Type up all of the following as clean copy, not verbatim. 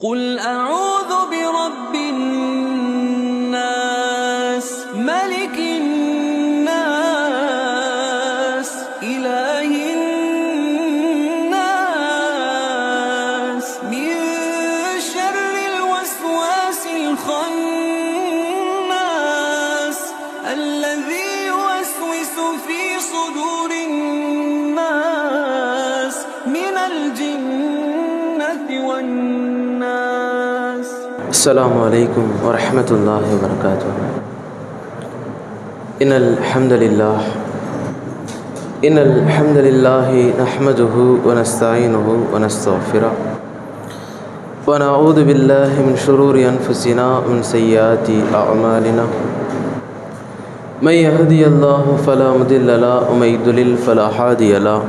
قل أعوذ برب الناس ملك الناس إله الناس من شر الوسواس الخناس الذي يوسوس في صدور الناس من الجنة والناس. السلام عليكم ورحمة الله وبركاته. إن الحمد لله نحمده ونستعينه ونستغفره ونعوذ بالله من شرور أنفسنا ومن سيئات أعمالنا. من يهدي الله فلا مضل له ومن يضلل فلا هادي له.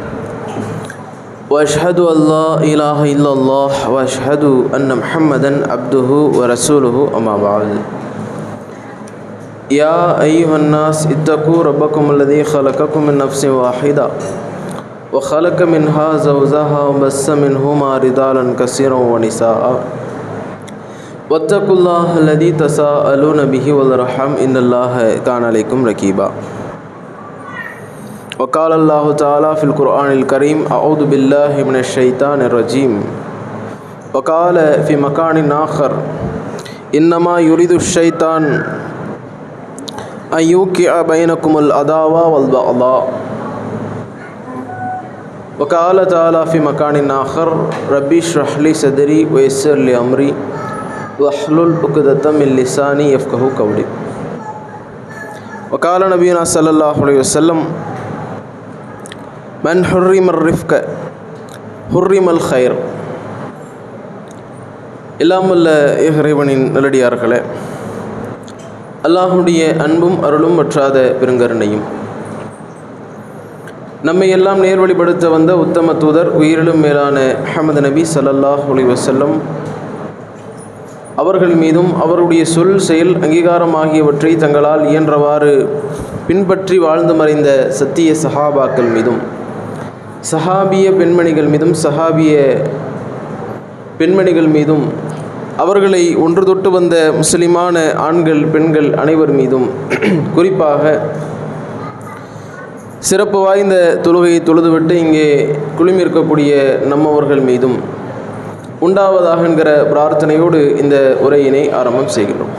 وأشهد أن لا إله إلا الله وأشهد أن محمدا عبده ورسوله أما بعد. يا أيها الناس اتقوا ربكم الذي خلقكم من نفس واحدة وخلق منها زوجها وبث منهما رجالا كثيرا ونساء واتقوا الله الذي تساءلون به والأرحام إن الله كان عليكم رقيبا. وقال الله تعالى في القرآن الكريم أعوذ بالله من الشيطان الرجيم. وقال في مكان آخر إنما يريد الشيطان أن يوقع بينكم العداوة والبغضاء. وقال تعالى في مكان آخر ربي اشرح لي صدري ويسر لي أمري واحلل عقدة من لساني يفقهوا قولي. وقال نبينا صلى الله عليه وسلم من حرم الرفق حرم الخير. இல்லாமல்ல இறைவனின் நல்லடியார்களே, அல்லாஹுடைய அன்பும் அருளும் வற்றாத பெருங்கருணையும் நம்மை எல்லாம் நேர்வழிப்படுத்த வந்த உத்தம தூதர் உயிரிலும் மேலான அஹ்மது நபி ஸல்லல்லாஹு அலைஹி வஸல்லம் அவர்கள் மீதும் அவருடைய சொல் செயல் அங்கீகாரம் ஆகியவற்றை தங்களால் இயன்றவாறு பின்பற்றி வாழ்ந்து மறைந்த சத்திய சஹாபாக்கள் மீதும் சஹாபிய பெண்மணிகள் மீதும் சஹாபிய பெண்மணிகள் மீதும் அவர்களை ஒன்று தொட்டு வந்த முஸ்லிமான ஆண்கள் பெண்கள் அனைவர் மீதும் குறிப்பாக சிறப்பு வாய்ந்த தொழுகையை தொழுதுவிட்டு இங்கே குழுமியிருக்கக்கூடிய நம்மவர்கள் மீதும் உண்டாவதாக என்கிற பிரார்த்தனையோடு இந்த உரையினை ஆரம்பம் செய்கிறோம்.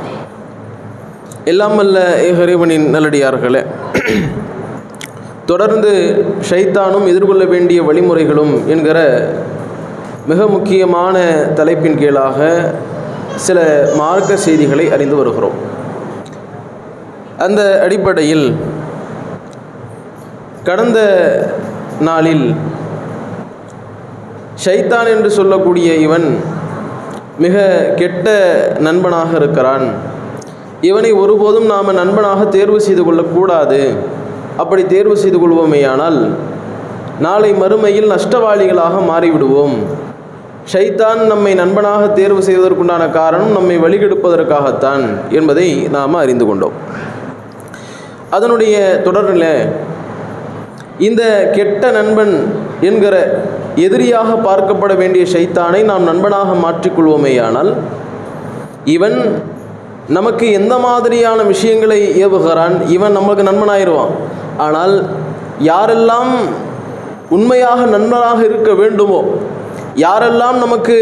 எல்லாம் வல்ல இறைவனின் நல்லடியார்களே, தொடர்ந்து ஷைத்தானும் எதிர்கொள்ள வேண்டிய வழிமுறைகளும் என்கிற மிக முக்கியமான தலைப்பின் கீழாக சில மார்க்க செய்திகளை அறிந்து வருகிறோம். அந்த அடிப்படையில் கடந்த நாளில் ஷைத்தான் என்று சொல்லக்கூடிய இவன் மிக கெட்ட நண்பனாக இருக்கிறான், இவனை ஒருபோதும் நாம் நண்பனாக தேர்வு செய்து கொள்ளக்கூடாது, அப்படி தேர்வு செய்து கொள்வோமேயானால் நாளை மறுமையில் நஷ்டவாளிகளாக மாறிவிடுவோம். ஷைத்தான் நம்மை நண்பனாக தேர்வு செய்வதற்குண்டான காரணம் நம்மை வழிகெடுப்பதற்காகத்தான் என்பதை நாம் அறிந்து கொண்டோம். அதனுடைய தொடரில் இந்த கெட்ட நண்பன் என்கிற எதிரியாக பார்க்கப்பட வேண்டிய ஷைத்தானை நாம் நண்பனாக மாற்றிக்கொள்வோமேயானால் இவன் நமக்கு எந்த மாதிரியான விஷயங்களை ஏவுகிறான், இவன் நமக்கு நண்பனாயிருவான். ஆனால் யாரெல்லாம் உண்மையாக நண்பனாக இருக்க வேண்டுமோ, யாரெல்லாம் நமக்கு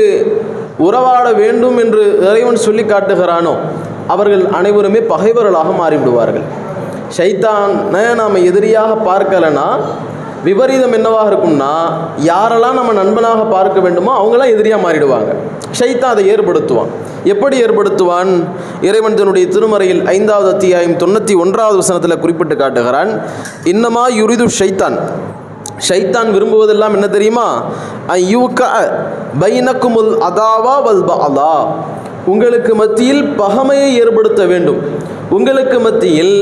உறவாட வேண்டும் என்று இறைவன் சொல்லி காட்டுகிறானோ அவர்கள் அனைவருமே பகைவர்களாக மாறிவிடுவார்கள். ஷைத்தானை நாம் எதிரியாக பார்க்கலைன்னா விபரீதம் என்னவாக இருக்கும்னா, யாரெல்லாம் நம்ம நண்பனாக பார்க்க வேண்டுமோ அவங்களாம் எதிரியாக மாறிடுவாங்க. ஷைத்தான் அதை ஏற்படுத்துவான். எப்படி ஏற்படுத்துவான்? இறைவன் தன்னுடைய திருமறையில் 5வது அத்தியாயம் 91வது வசனத்தில் குறிப்பிட்டு காட்டுகிறான். இன்னமா யுரிது ஷைத்தான், ஷைத்தான் விரும்புவதெல்லாம் என்ன தெரியுமா? ஐயூக பைனக்குமுல் அதாவா வல் பஅலா, உங்களுக்கு மத்தியில் பகைமையை ஏற்படுத்த வேண்டும், உங்களுக்கு மத்தியில்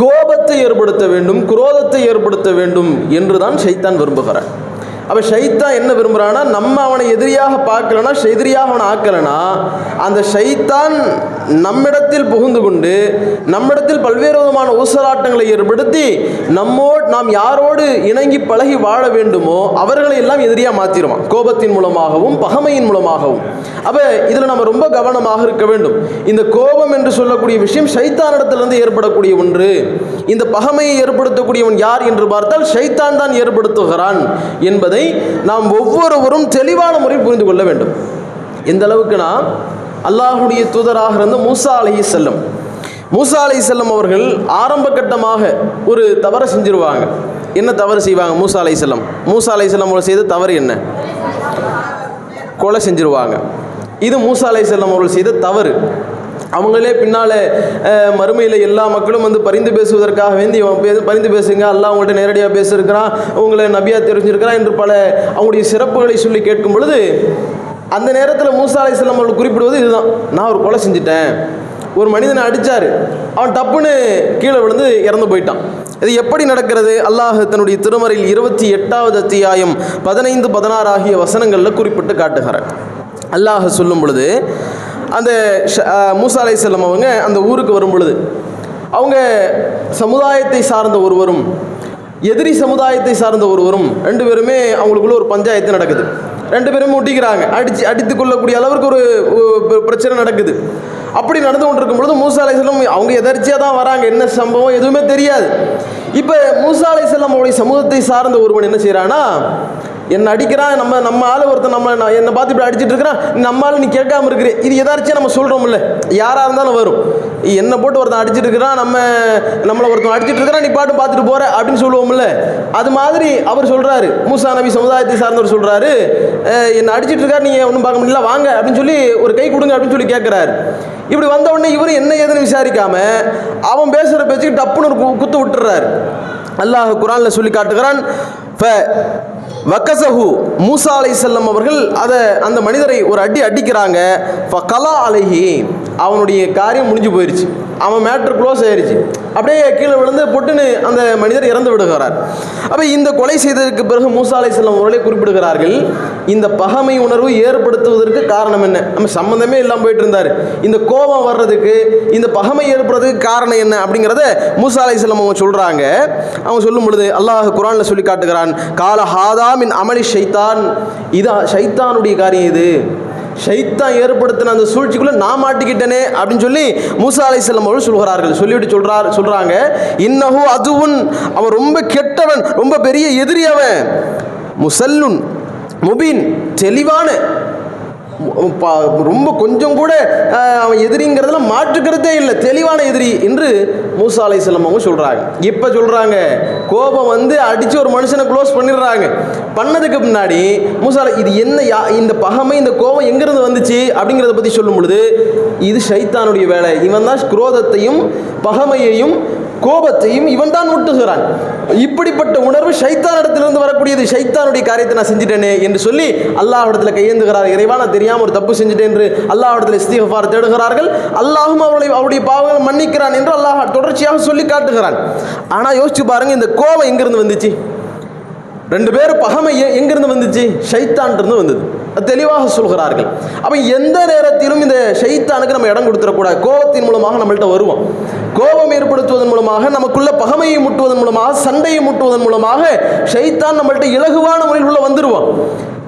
கோபத்தை ஏற்படுத்த வேண்டும், குரோதத்தை ஏற்படுத்த வேண்டும் என்றுதான் ஷைத்தான் விரும்புகிறான். அப்போ ஷைத்தான் என்ன விரும்புகிறான்னா, நம்ம அவனை எதிரியாக பார்க்கலன்னா, எதிரியாக அவனை ஆக்கலைன்னா, அந்த ஷைத்தான் நம்மிடத்தில் புகுந்து கொண்டு நம்மிடத்தில் பல்வேறு விதமான ஊசலாட்டங்களை ஏற்படுத்தி நாம் யாரோடு இணங்கி பழகி வாழ வேண்டுமோ அவர்களை எல்லாம் எதிரியாக மாற்றிடுவான், கோபத்தின் மூலமாகவும் பகைமையின் மூலமாகவும். அப்போ இதில் நம்ம ரொம்ப கவனமாக இருக்க வேண்டும். இந்த கோபம் என்று சொல்லக்கூடிய விஷயம் ஷைத்தானிடத்திலிருந்து ஏற்படக்கூடிய ஒன்று. இந்த பகைமையை ஏற்படுத்தக்கூடியவன் யார் என்று பார்த்தால் ஷைத்தான் தான் ஏற்படுத்துகிறான் என்பதை நாம் ஒவ்வொருவரும் தெளிவான முறையில் புரிந்து கொள்ள வேண்டும். எந்த அளவுக்குனா, அல்லாஹுடைய தூதராக இருந்த மூசா அலைஹிஸ்ஸலாம் அவர்கள் ஆரம்ப கட்டமாக ஒரு தவறை செஞ்சிருவாங்க. என்ன தவறு செய்வாங்க? மூசா அலைஹிஸ்ஸலாம் அவர்கள் செய்த தவறு என்ன? கொலை செஞ்சிருவாங்க. இது மூசா அலைஹிஸ்ஸலாம் அவர்கள் செய்த தவறு. அவங்களே பின்னால் மறுமையில் எல்லா மக்களும் வந்து பரிந்து பேசுவதற்காக வேண்டி பரிந்து பேசுங்க, அல்லாஹ் அவங்கள்ட்ட நேரடியாக பேசியிருக்கிறான், உங்களை நபியாக தெரிஞ்சிருக்கிறான் என்று பல அவங்களுடைய சிறப்புகளை சொல்லி கேட்கும் பொழுது, அந்த நேரத்தில் மூசா அலைஹிஸ்ஸலாம் அவர்கள் குறிப்பிடுவது இதுதான்: நான் ஒரு கொலை செஞ்சுட்டேன், ஒரு மனிதனை அடித்தார், அவன் டப்புன்னு கீழே விழுந்து இறந்து போயிட்டான். இது எப்படி நடக்கிறது? அல்லாஹ் தன்னுடைய திருமறையில் 28வது அத்தியாயம் 15, 16 ஆகிய வசனங்களில் குறிப்பிட்டு காட்டுகிறார். அல்லாஹ் சொல்லும் பொழுது, அந்த மூசா அலைஹிஸ்ஸலாம் அவங்க அந்த ஊருக்கு வரும் பொழுது, அவங்க சமுதாயத்தை சார்ந்த ஒருவரும் எதிரி சமுதாயத்தை சார்ந்த ஒருவரும் 2 பேருமே அவங்களுக்குள்ள ஒரு பஞ்சாயத்து நடக்குது. 2 பேரும் ஒட்டிக்கிறாங்க, அடித்து கொள்ளக்கூடிய அளவுக்கு ஒரு பிரச்சனை நடக்குது. அப்படி நடந்து கொண்டிருக்கும் பொழுது மூசா அலைஹிஸ்ஸலாம் அவங்க எதர்ச்சியாக தான் வராங்க, என்ன சம்பவம் எதுவுமே தெரியாது. இப்போ மூசா அலைஹிஸ்ஸலாம் அவருடைய சமூகத்தை சார்ந்த ஒருவன் என்ன செய்கிறான்னா, என்னை அடிக்கிறான், நம்ம ஆள் ஒருத்தன் என்னை பார்த்து இப்படி அடிச்சுட்டு இருக்கிறான், நம்ம ஆள் நீ கேட்காம இருக்கிற, இது எதாச்சும் நம்ம சொல்கிறோம்ல, யாராக இருந்தாலும் வரும், என்னை போட்டு ஒருத்தன் அடிச்சுட்டு இருக்கிறான், நம்மளை ஒருத்தன் அடிச்சுட்டு இருக்கிறான், நீ பாட்டு பார்த்துட்டு போகிற அப்படின்னு சொல்லுவோம்ல. அது மாதிரி அவர் சொல்கிறாரு, மூசா நபி சமுதாயத்தை சார்ந்தவர் சொல்கிறாரு, என்னை அடிச்சுட்டு இருக்காரு, நீங்கள் ஒன்றும் பார்க்க முடியல, வாங்க அப்படின்னு சொல்லி ஒரு கை கொடுங்க அப்படின்னு சொல்லி கேட்குறாரு. இப்படி வந்த உடனே இவர் என்ன ஏதுன்னு விசாரிக்காம அவன் பேசுகிற பேச்சுக்கு டப்புன்னு ஒரு குத்து விட்டுறாரு. அல்லாஹ் குர்ஆனில் சொல்லி காட்டுகிறான், வக்கசஹு, மூசா அலைஹிஸ்ஸலாம் அவர்கள் அந்த மனிதரை ஒரு அடிக்கிறாங்க. ஃபகலா அலைஹி, அவனுடைய காரியம் முடிஞ்சு போயிடுச்சு, அவன் மேட்ரு க்ளோஸ் ஆயிடுச்சு, அப்படியே கீழே விழுந்து பொட்டுன்னு அந்த மனிதர் இறந்து விடுகிறார். அப்போ இந்த கொலை செய்ததற்கு பிறகு மூசா அலைஹிஸ்ஸலாம் அவர்களே குறிப்பிடுகிறார்கள், இந்த பகைமை உணர்வு ஏற்படுத்துவதற்கு காரணம் என்ன? நம்ம சம்மந்தமே இல்லாமல் போயிட்டு இருந்தார், இந்த கோபம் வர்றதுக்கு, இந்த பகைமை ஏற்படுறதுக்கு காரணம் என்ன அப்படிங்கிறத மூசா அலைஹிஸ்ஸலாம் அவங்க சொல்கிறாங்க. அவங்க சொல்லும் பொழுது அல்லாஹ் குர்ஆனில் சொல்லி காட்டுகிறான், கால ஹாதா மின் அமலி ஷைத்தான், இது ஷைத்தானுடைய காரியம், இது ஷைத்தான் ஏற்படுத்தின அந்த சூழ்ச்சிக்குள்ள நான் மாட்டிக்கிட்டேனே அப்படின்னு சொல்லி மூசா அலைஹிஸ்ஸலாம் அவர்கள் சொல்கிறார்கள். சொல்லிவிட்டு சொல்றாங்க, இன்னஹு அதுவுன், அவன் ரொம்ப கெட்டவன், ரொம்ப பெரிய எதிரி, அவன் முசல்லுன் முபீன், தெளிவான, ரொம்ப கொஞ்சம் கூட அவன் எதிரிங்கிறதுல மாற்றுக்கிறதே இல்லை, தெளிவான எதிரி என்று மூசா அலைஹிஸ்ஸலாம் அவங்க சொல்கிறாங்க. இப்போ சொல்கிறாங்க, கோபம் வந்து அடித்து ஒரு மனுஷனை க்ளோஸ் பண்ணிடுறாங்க. பண்ணதுக்கு முன்னாடி மூசா இது என்ன, இந்த பகைமை, இந்த கோபம் எங்கேருந்து வந்துச்சு அப்படிங்கிறத பற்றி சொல்லும் பொழுது, இது ஷைத்தானுடைய வேலை, இவன் தான் குரோதத்தையும் பகைமையையும் கோபத்தையும் இவன் தான் முட்டுகிறான், இப்படிப்பட்ட உணர்வு ஷைத்தானிடத்திலிருந்து வரக்கூடியது, ஷைத்தானுடைய காரியத்தை நான் செஞ்சுட்டேனே என்று சொல்லி அல்லாஹ்விடத்தில் கையேந்துகிறார். இறைவா, நான் தெரியாமல் ஒரு தப்பு செஞ்சுட்டேன் என்று அல்லாஹ்விடத்தில் இஸ்திக்ஃபார் தேடுகிறார்கள். அல்லாஹும் அவருடைய பாவங்களை மன்னிக்கிறான் என்று அல்லாஹ் தொடர்ச்சியாக சொல்லி காட்டுகிறான். ஆனால் யோசிச்சு பாருங்க, இந்த கோபம் எங்கிருந்து வந்துச்சு? 2 பேர் பகைமை எங்கிருந்து வந்துச்சு? ஷைத்தான் இருந்து வந்தது, தெளிவாக சொல்கிறார்கள். அப்போ எந்த நேரத்திலும் இந்த ஷைத்தானுக்கு நம்ம இடம் கொடுத்துடக்கூடாது. கோபத்தின் மூலமாக நம்மள்கிட்ட வருவோம், கோபம் ஏற்படுத்துவதன் மூலமாக, நமக்குள்ள பகைமையை முட்டுவதன் மூலமாக, சண்டையை முட்டுவதன் மூலமாக ஷைத்தான் நம்மள்கிட்ட இலகுவான முறையில் உள்ள வந்துடுவான்.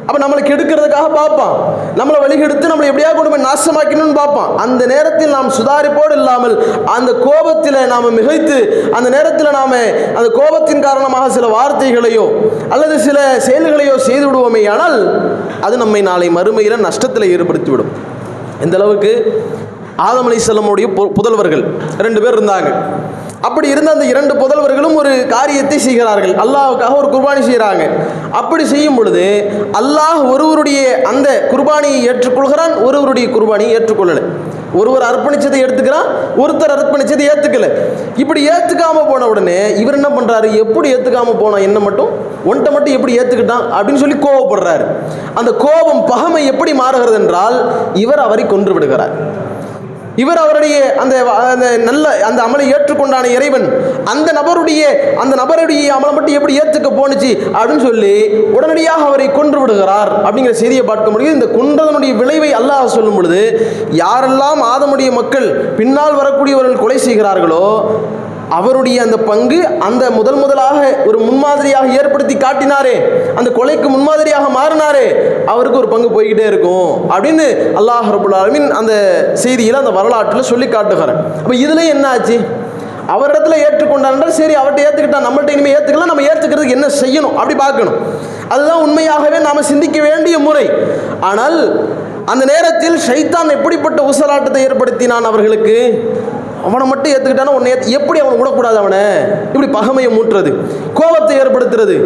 அப்போ நம்மளை கெடுக்கிறதுக்காக பார்ப்பான், நம்மளை வழிகெடுத்து நம்மளை எப்படியா கொண்டு போய் நாசமாக்கணும்னு பார்ப்பான். அந்த நேரத்தில் நாம் சுதாரிப்போடு இல்லாமல் அந்த கோபத்தில் நாம் மிகைத்து, அந்த நேரத்தில் நாம் அந்த கோபத்தின் காரணமாக சில வார்த்தைகளையோ அல்லது சில செயல்களையோ செய்து விடுவோமே, ஆனால் அது நம்மை நாளை மறுமையில் நஷ்டத்தில் ஏற்படுத்திவிடும். எந்த அளவுக்கு? ஆதம் அலைஹிஸ்ஸலாமுடைய புதல்வர்கள் 2 பேர் இருந்தாங்க. அப்படி இருந்த அந்த 2 புதல்வர்களும் ஒரு காரியத்தை செய்கிறார்கள், அல்லாஹ்வுக்காக ஒரு குர்பானி செய்கிறாங்க. அப்படி செய்யும் பொழுது அல்லாஹ் ஒருவருடைய அந்த குர்பானியை ஏற்றுக்கொள்கிறான், ஒருவருடைய குர்பானியை ஏற்றுக்கொள்ளலை. ஒருவர் அர்ப்பணிச்சதை எடுத்துக்கிறான், ஒருத்தர் அர்ப்பணிச்சதை ஏற்றுக்கல. இப்படி ஏற்றுக்காம போன உடனே இவர் என்ன பண்ணுறாரு, எப்படி ஏற்றுக்காம போனான், என்ன மட்டும் ஒன்றை மட்டும் எப்படி ஏற்றுக்கிட்டான் அப்படின்னு சொல்லி கோபப்படுறாரு. அந்த கோபம் பகைமை எப்படி மாறுகிறது என்றால், இவர் அவரை கொன்று விடுகிறார். இவர் அவருடைய அந்த நல்ல அந்த அமலை ஏற்றுக்கொண்டான இறைவன் அந்த நபருடைய அமலை மட்டும் எப்படி ஏற்றுக்க போனுச்சு அப்படின்னு சொல்லி உடனடியாக அவரை கொன்று விடுகிறார் அப்படிங்கிற செய்தியை பார்க்க முடியும். இந்த கொன்றதனுடைய விளைவை அல்லாஹ் சொல்லும் பொழுது, யாரெல்லாம் ஆதமுடைய மக்கள் பின்னால் வரக்கூடியவர்கள் கொலை செய்கிறார்களோ அவருடைய அந்த பங்கு அந்த முதலாக ஒரு முன்மாதிரியாக ஏற்படுத்தி காட்டினாரே, அந்த கொலைக்கு முன்மாதிரியாக மாறினாரே, அவருக்கு ஒரு பங்கு போய்கிட்டே இருக்கும் அப்படின்னு அல்லாஹ் ரப்பல் ஆலமீன் அந்த செய்தியில் அந்த வரலாற்றில் சொல்லி காட்டுகிறார். அப்போ இதுல என்ன ஆச்சு? அவரிடத்துல ஏற்றுக்கொண்டால் சரி, அவர்கிட்ட ஏற்றுக்கிட்டா நம்மள்ட்ட இனிமேல் ஏற்றுக்கலாம், நம்ம ஏற்றுக்கிறதுக்கு என்ன செய்யணும் அப்படி பார்க்கணும். அதுதான் உண்மையாகவே நாம் சிந்திக்க வேண்டிய முறை. ஆனால் அந்த நேரத்தில் ஷைத்தான் எப்படிப்பட்ட ஊசலாட்டத்தை ஏற்படுத்தினான் அவர்களுக்கு? அவனை மட்டும் ஏற்றுக்கிட்டானா உன்னை எப்படி அவனை விடக்கூடாது, அவனை இப்படி பகைமையை மூட்டுறது, கோபத்தை ஏற்படுத்துறது,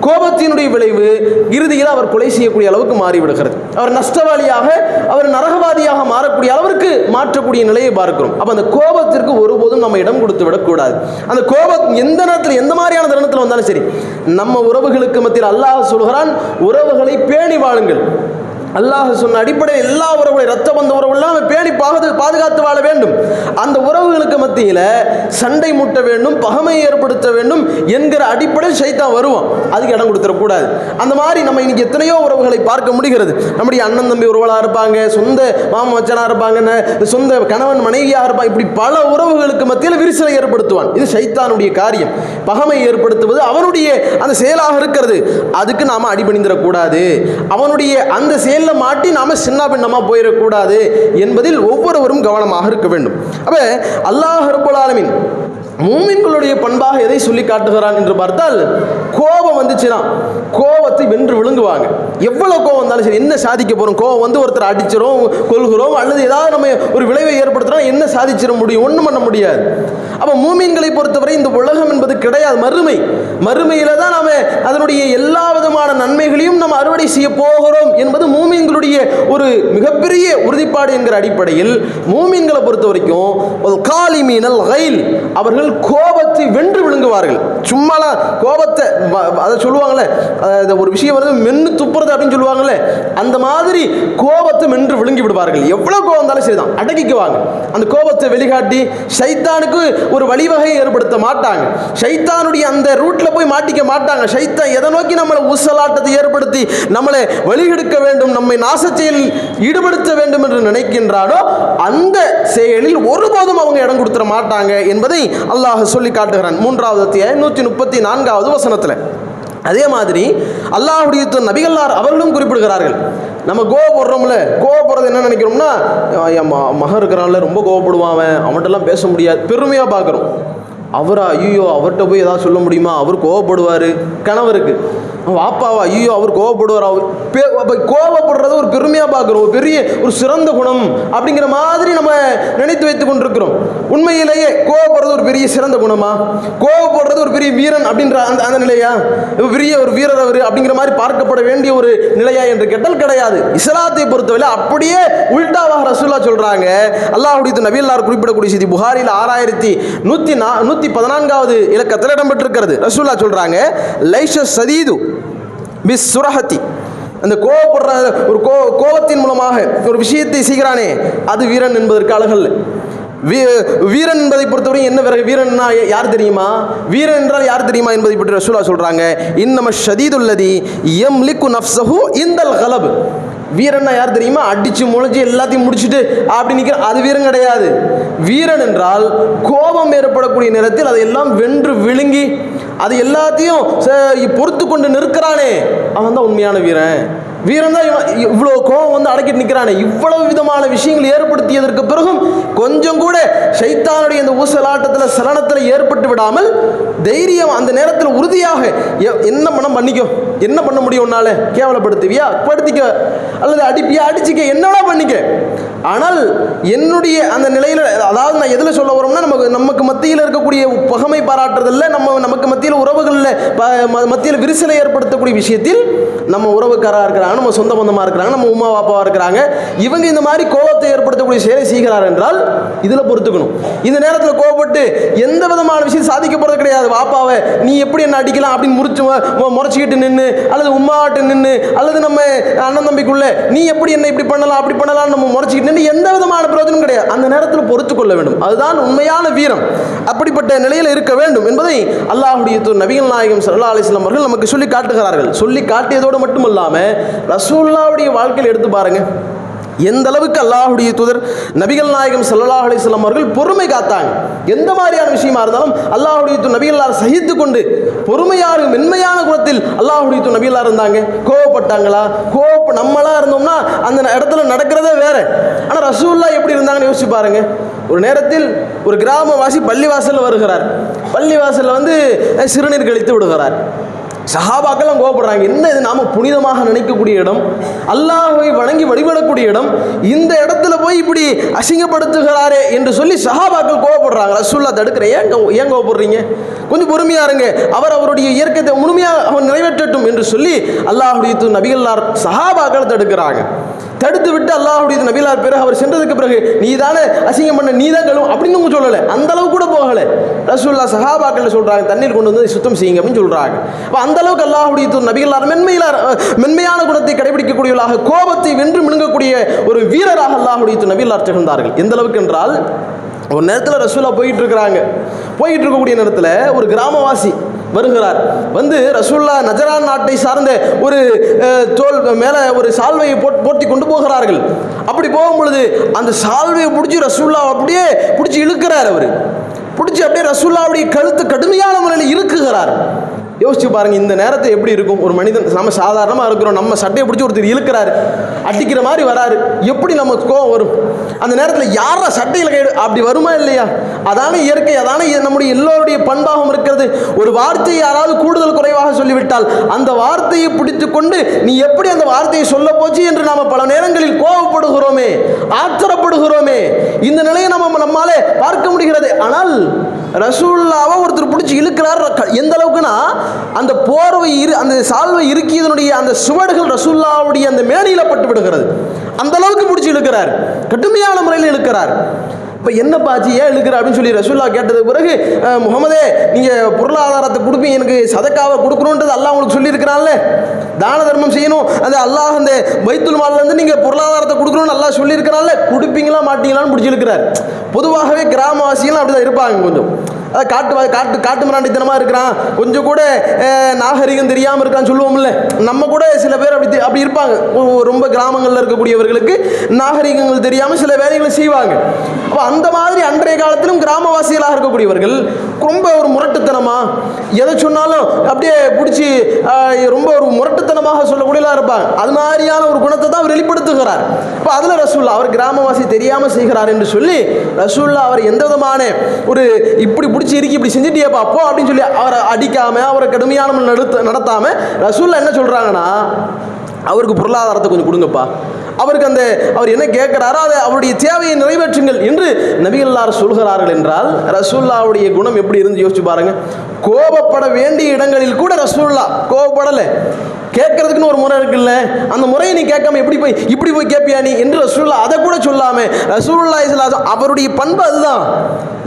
கோபத்தினுடைய விளைவு இறுதியில் அவர் கொலை செய்யக்கூடிய அளவுக்கு மாறிவிடுகிறது. அவர் நஷ்டவாளியாக, அவர் நரகவாதியாக மாறக்கூடிய அளவிற்கு மாற்றக்கூடிய நிலையை பார்க்கிறோம். அப்போ அந்த கோபத்திற்கு ஒருபோதும் நம்ம இடம் கொடுத்து விடக்கூடாது. அந்த கோபம் எந்த நேரத்தில் எந்த மாதிரியான தருணத்தில் வந்தாலும் சரி, நம்ம உறவுகளுக்கு மத்தியில் அல்லாஹ் சொல்கிறான், உறவுகளை பேணி வாழுங்கள். அல்லாஹ் சொன்ன அடிப்படையில் எல்லா உறவுகளையும், ரத்த பந்த உறவுகள்லாம் பேணி பாதுகாத்து வாழ வேண்டும். அந்த உறவுகளுக்கு மத்தியில் சண்டை மூட்ட வேண்டும், பகைமை ஏற்படுத்த வேண்டும் என்கிற அடிப்படையில் ஷைத்தான் வருவான். அதுக்கு இடம் கொடுத்துடக்கூடாது. அந்த மாதிரி நம்ம இன்னைக்கு எத்தனையோ உறவுகளை பார்க்க முடிகிறது. நம்முடைய அண்ணன் தம்பி உறவுகளாக இருப்பாங்க, சொந்த மாமா மச்சனாக இருப்பாங்க, சொந்த கணவன் மனைவியாக இருப்பாங்க. இப்படி பல உறவுகளுக்கு மத்தியில் விரிசலை ஏற்படுத்துவான். இது ஷைத்தானுடைய காரியம். பகைமை ஏற்படுத்துவது அவனுடைய அந்த செயலாக இருக்கிறது. அதுக்கு நாம அடிபணிந்துடக்கூடாது. அவனுடைய அந்த செயல் மாட்டி நாம சின்ன பின்னமா போயிடக்கூடாது என்பதில் ஒவ்வொருவரும் கவனமாக இருக்க வேண்டும். அப்ப அல்லாஹ் ரப்பல் ஆலமீன் மூமின்களுடைய பண்பாக எதை சொல்லி காட்டுகிறான் என்று பார்த்தால், கோபம் வந்துச்சுன்னா கோபத்தை வென்று விழுங்குவாங்க. எவ்வளவு கோபம் வந்தாலும் சரி, என்ன சாதிக்க போறோம்? கோபம் வந்து ஒருத்தர் அடிச்சிரும், கொல்கிறோம், அல்லது ஏதாவது நம்ம ஒரு விளைவை ஏற்படுத்துறோம், என்ன சாதிச்சிட முடியும்? ஒன்றும் பண்ண முடியாது. அப்ப மூமின்களை பொறுத்தவரை இந்த உலகம் என்பது கிடையாது, மறுமையில தான் நாம அதனுடைய எல்லா விதமான நன்மைகளையும் நம்ம அறுவடை செய்ய போகிறோம் என்பது மூமின்களுடைய ஒரு மிகப்பெரிய உறுதிப்பாடு என்கிற அடிப்படையில் மூமின்களை பொறுத்த வரைக்கும் காலிமீனல் கைல், அவர்கள் கோபத்தை வென்று விழுங்குவார்கள். சும்மாலாம் கோபத்தை அதை சொல்லுவாங்களே, ஒரு விஷயம் வந்து மென்னு துப்புறது அப்படின்னு சொல்லுவாங்களே, அந்த மாதிரி கோபத்தை மென்று விழுங்கி விடுவார்கள். எவ்வளவு கோபம் இருந்தாலும் சரிதான், அடக்கிக்குவாங்க. அந்த கோபத்தை வெளிக்காட்டி ஷைத்தானுக்கு ஒரு வழிவகை ஏற்படுத்த மாட்டாங்க. ஷைத்தானுடைய அந்த ரூட்ல போய் மாட்டிக்க மாட்டாங்க. ஷைத்தான் எதை நோக்கி நம்மளை ஊசலாட்டத்தை ஏற்படுத்தி நம்மளை வழிகெடுக்க வேண்டும், நம்மை நாச செயலில் ஈடுபடுத்த வேண்டும் என்று நினைக்கின்றானோ அந்த செயலில் ஒருபோதும் அவங்க இடம் கொடுத்துட மாட்டாங்க என்பதை அல்லாஹ் சொல்லி காட்டுகிறான் 3வது அத்தியாயம் 134வது வசனத்தில். அதே மாதிரி அல்லாஹ்வுடைய நபிகளார் அவர்களும் குறிப்பிடுகிறார்கள். நம்ம கோவப்படுறோம்ல, கோவப்படுறது என்ன நினைக்கிறோம்னா, என் மகன் இருக்கிறான்ல ரொம்ப கோவப்படுவான், அவன்கிட்டலாம் பேச முடியாது, பெருமையாக பார்க்குறோம். அவரா, ஐயோ அவர்கிட்ட போய் ஏதாவது சொல்ல முடியுமா, அவர் கோவப்படுவார். கணவருக்கு வாப்பாவா, ஐயோ அவர் கோவப்படுவார், அவர் கோவப்படுறத ஒரு பெருமையாக பார்க்குறோம், ஒரு பெரிய ஒரு சிறந்த குணம் அப்படிங்கிற மாதிரி நம்ம நினைத்து வைத்துக் கொண்டிருக்கிறோம். உண்மையிலேயே கோவப்படுறது ஒரு பெரிய சிறந்த குணமா? கோவப்படுறது ஒரு பெரிய வீரன் அப்படின்ற அந்த நிலையா? பெரிய ஒரு வீரர் அவர் அப்படிங்கிற மாதிரி பார்க்கப்பட வேண்டிய ஒரு நிலையா என்று கேட்டால் கிடையாது. இஸ்லாத்தை பொறுத்தவரை அப்படியே உல்டாவாக ரசூலுல்லாஹ் சொல்றாங்க. அல்லாஹ்வுடைய நபியல்லார் குறிப்பிடக்கூடிய செய்தி புகாரில் 6114வது இலக்கத்தில் இடம்பெற்றிருக்கிறது. ரசூலுல்லாஹ் சொல்றாங்க, லைஷ சதீது பிஸ் சுரஹதி, அந்த கோபப்படுற ஒரு கோபத்தின் மூலமாக ஒரு விஷயத்தை செய்கிறானே அது வீரன் என்பதற்கு அழகல்ல. வீரன் என்பதை பொறுத்தவரை என்ன வீரன்னா யார் தெரியுமா? வீரன் என்றால் யார் தெரியுமா என்பதை பற்றி ரசூலுல்லாஹ் சொல்றாங்க, இன்னம ஷதீதுல்லதி யம்லிகு நஃப்ஸஹு இந்தல் கலப். வீரன்னா யார் தெரியுமா? அடிச்சு முளைச்சு எல்லாத்தையும் முடிச்சுட்டு அப்படி நிற்கிற அது வீரன் கிடையாது. வீரன் என்றால் கோபம் ஏற்படக்கூடிய நேரத்தில் அதையெல்லாம் வென்று விழுங்கி அது எல்லாத்தையும் பொறுத்து கொண்டு நிற்கிறானே, அவன் தான் உண்மையான வீரன். வீரன் தான் இவ்வளோ கோபம் வந்து அடக்கிட்டு நிற்கிறானே. இவ்வளவு விதமான விஷயங்கள் ஏற்படுத்தியதற்கு பிறகும் கொஞ்சம் கூட ஷைத்தானுடைய இந்த ஊசலாட்டத்தில் சலனத்தில் ஏற்பட்டு விடாமல் தைரியம் அந்த நேரத்தில் உறுதியாக என்ன மனம் பண்ணிக்கோ, என்ன பண்ண முடியும், உன்னால கேவலப்படுத்துவியா, படுத்திக்க, அல்லது அடிப்பியா, அடிச்சுக்க, என்னடா பண்ணிக்க. ஆனால் என்னுடைய அந்த நிலையில், அதாவது நான் எதில் சொல்ல வரோம்னா, நமக்கு மத்தியில் இருக்கக்கூடிய பகைமை பாராட்டுறதில்ல, நமக்கு மத்தியில் உறவுகளில் மத்தியில் விரிசலை ஏற்படுத்தக்கூடிய விஷயத்தில் நம்ம உறவுக்காராக இருக்கிறான், இருக்கிறாங்க, நம்ம சொந்த பந்தமாக இருக்கிறாங்க, நம்ம உமா பாப்பாவாக இருக்கிறாங்க, இவங்க இந்த மாதிரி கோபத்தை ஏற்படுத்தக்கூடிய செயலை செய்கிறார் என்றால் இதில் பொறுத்துக்கணும். இந்த நேரத்தில் கோபப்பட்டு எந்த விதமான விஷயம் சாதிக்க போகிறது கிடையாது. வாப்பாவை நீ எப்படி என்ன அடிக்கலாம் அப்படின்னு முறைச்சிக்கிட்டு நின்று, அல்லது உமாட்டு நின்று, அல்லது நம்ம அண்ணன் தம்பிக்குள்ள நீ எப்படி என்ன இப்படி பண்ணலாம் அப்படி பண்ணலாம் நம்ம முறைச்சிக்கிட்டு நின்று எந்த விதமான பிரயோஜனம் கிடையாது. அந்த நேரத்தில் பொறுத்து கொள்ள வேண்டும். அதுதான் உண்மையான வீரம். அப்படிப்பட்ட நிலையில் இருக்க வேண்டும் என்பதை அல்லாஹ்வுடைய தூதர் நபிகள் நாயகம் ஸல்லல்லாஹு அலைஹி வஸல்லம் அவர்கள் நமக்கு சொல்லி காட்டுகிறார்கள். சொல்லி காட்டியதோடு மட்டுமல்லாமல் ரசூலுல்லாஹ்வுடைய வாழ்க்கையில் எடுத்து பாருங்க, எந்த அளவுக்கு அல்லாஹ்வுடைய தூதர் நபிகள் நாயகம் ஸல்லல்லாஹு அலைஹி வஸல்லம் அவர்கள் பொறுமை காத்தாங்க. எந்த மாதிரியான விஷயமா இருந்தாலும் அல்லாஹ்வுடைய தூதர் நபிகளார் சகித்து கொண்டு பொறுமையாக மென்மையான குணத்தில் அல்லாஹ்வுடைய தூதர் நபிகளார் இருந்தாங்க. கோவப்பட்டாங்களா? நம்மளா இருந்தோம்னா அந்த இடத்துல நடக்கிறதே வேற. ஆனால் ரசூலுல்லாஹ் எப்படி இருந்தாங்கன்னு யோசிச்சு பாருங்க. ஒரு நேரத்தில் ஒரு கிராமவாசி பள்ளிவாசலில் வருகிறார். பள்ளிவாசலில் சிறுநீர் கழித்து விடுகிறார். சஹாபாக்கெல்லாம் கோபப்படுறாங்க. என்ன இது, நாம புனிதமாக நினைக்கக்கூடிய இடம், அல்லாஹ்வை வணங்கி வழிபடக்கூடிய இடம், இந்த இடத்துல போய் இப்படி அசிங்கப்படுத்துகிறாரே என்று சொல்லி சஹாபாக்கள் கோபப்படுறாங்க. ரசூலுல்லாஹ் தடுக்கிறேன், ஏன் கோபப்படுறீங்க, கொஞ்சம் பொறுமையா இருங்க, அவருடைய இயற்கத்தை முழுமையாக அவர் நிறைவேற்றட்டும் என்று சொல்லி அல்லாஹ்வுடைய நபிகளார் சஹாபாக்கள் தடுக்கிறாங்க. தடுத்து விட்டு அல்லாஹ்வுடைய நபிகளார் பிறகு அவர் சென்றதுக்கு பிறகு நீ தானே அசிங்கம் பண்ண, நீ தான் கழுவும் அப்படின்னு சொல்லலை. அந்த அளவுக்கு கூட போகலை. ரசூலுல்லாஹ் சஹாபாக்கள் சொல்றாங்க தண்ணீர் கொண்டு வந்து சுத்தம் செய்யுங்க அப்படின்னு சொல்றாங்க. அப்போ அந்த அளவுக்கு அல்லாஹ்வுடைய நபிகளார் மென்மையான குணத்தை கடைபிடிக்கக்கூடியவர்களாக, கோபத்தை வென்று மினுங்கக்கூடிய ஒரு வீரராக அல்லாஹ்வுடைய நபிகளார் திகழ்ந்தார்கள். எந்த அளவுக்கு என்றால், ஒரு நேரத்தில் ரசூலுல்லாஹ் போயிட்டு இருக்கக்கூடிய நேரத்தில் ஒரு கிராமவாசி வருகிறார். ரசூலுல்லாஹ் நஜரான் நாட்டை சார்ந்த ஒரு தோல் மேலே ஒரு சால்வையை போர்த்தி கொண்டு போகிறார்கள். அப்படி போகும் பொழுது அந்த சால்வையை பிடிச்சி ரசூலுல்லாஹ் அப்படியே பிடிச்சி இழுக்கிறார். அவர் பிடிச்சி அப்படியே ரசூலுல்லாஹ்வுடைய கழுத்து கடுமையான முறையில் இறுக்குகிறார். யோசிச்சு பாருங்க, இந்த நேரத்தை எப்படி இருக்கும். ஒரு மனிதன், நம்ம சாதாரணமாக இருக்கிறோம், நம்ம சட்டையை பிடிச்சி ஒருத்தர் இழுக்கிறாரு, அடிக்கிற மாதிரி வராரு, எப்படி நமக்கு கோவம் வரும்? அந்த நேரத்தில் யாரா சட்டையில் கைடு அப்படி வருமா இல்லையா? அதான இயற்கை, அதான நம்முடைய எல்லோருடைய பண்பாகவும் இருக்கிறது. ஒரு வார்த்தையை யாராவது கூடுதல் குறைவாக சொல்லிவிட்டால் அந்த வார்த்தையை பிடித்து கொண்டு நீ எப்படி அந்த வார்த்தையை சொல்ல போச்சு என்று நாம் பல நேரங்களில் கோபப்படுகிறோமே, ஆத்திரப்படுகிறோமே. இந்த நிலையை நம்மாலே பார்க்க முடிகிறது. ஆனால் ரசூலுல்லாஹ்வை ஒருத்தர் பிடிச்சி இழுக்கிறார். எந்த அளவுக்குன்னா, அந்த போர்வை அந்த சால்வை இறுக்கியதனுடைய அந்த சுவடுகள் ரசூலுல்லாஹ்வுடைய அந்த மேனியில பட்டு விடுகிறது. அந்த அளவுக்கு பிடிச்சி இழுக்கிறார், கடுமையான முறையில் இழுக்கிறார். இப்போ என்ன பாச்சு, ஏன் இழுக்கிற அப்படின்னு சொல்லி ரசூலுல்லாஹ் கேட்டதுக்கு பிறகு, முகமதே நீங்கள் பொருளாதாரத்தை கொடுப்பீங்க, எனக்கு சதக்காவை கொடுக்கணுன்றது அல்லாஹ் உங்களுக்கு சொல்லியிருக்கிறான்ல, தான தர்மம் செய்யணும், அந்த அல்லாஹ் அந்த பைத்துல் மால்லேருந்து நீங்கள் பொருளாதாரத்தை கொடுக்கணும்னு அல்லாஹ் சொல்லியிருக்கிறான்ல, கொடுப்பீங்களா மாட்டீங்களான்னு பிடிச்சி இழுக்கிறார். பொதுவாகவே கிராமவாசிகள் அப்படி தான் இருப்பாங்க. கொஞ்சம் காட்டு மிராண்டித்தனமாக இருக்கிறான், கொஞ்சம் கூட நாகரிகம் தெரியாமல் இருக்கான்னு சொல்லுவோம்ல, நம்ம கூட சில பேர் அப்படி இருப்பாங்க. ரொம்ப கிராமங்களில் இருக்கக்கூடியவர்களுக்கு நாகரிகங்கள் தெரியாமல் சில வேலைகளை செய்வாங்க. அப்போ அந்த மாதிரி அன்றைய காலத்திலும் கிராமவாசிகளாக இருக்கக்கூடியவர்கள் ரொம்ப ஒரு முரட்டுத்தனமாக எதை சொன்னாலும் அப்படியே பிடிச்சி ரொம்ப ஒரு முரட்டுத்தனமாக சொல்லக்கூடியவர்களாக இருப்பாங்க. அது மாதிரியான ஒரு குணத்தை தான் அவர் வெளிப்படுத்துகிறார். இப்போ அதில் ரசூலுல்லாஹ் அவர் கிராமவாசி தெரியாமல் செய்கிறார் என்று சொல்லி ரசூலுல்லாஹ் அவர் எந்த விதமான ஒரு இப்படி பிடிச்சி இறுக்கி இப்படி செஞ்சுட்டியப்பா அப்போ அப்படின்னு சொல்லி அவரை அடிக்காம, அவரை கடுமையான நடத்தாம ரசூலுல்லாஹ் என்ன சொல்றாங்கன்னா, அவருக்கு பொருளாதாரத்தை கொஞ்சம் கொடுங்கப்பா, அவருக்கு அவர் என்ன கேட்கிறாரோ அதை அவருடைய தேவையை நிறைவேற்றுங்கள் என்று நபிகளார் சொல்கிறார்கள். என்றால் ரசூலுல்லாஹ்வுடைய குணம் எப்படி இருந்து யோசிச்சு பாருங்க. கோபப்பட வேண்டிய இடங்களில் கூட ரசூலுல்லாஹ் கோபப்படலை. கேட்கறதுக்குன்னு ஒரு முறை இருக்குல்ல, அந்த முறையை நீ கேட்காம இப்படி போய் கேட்பியா நீ என்று ரசூலுல்லாஹ் அதை கூட சொல்லாம, ரசூலுல்லாஹி ஸல்லல்லாஹு அலைஹி வஸல்லம் அவருடைய பண்பு அதுதான்,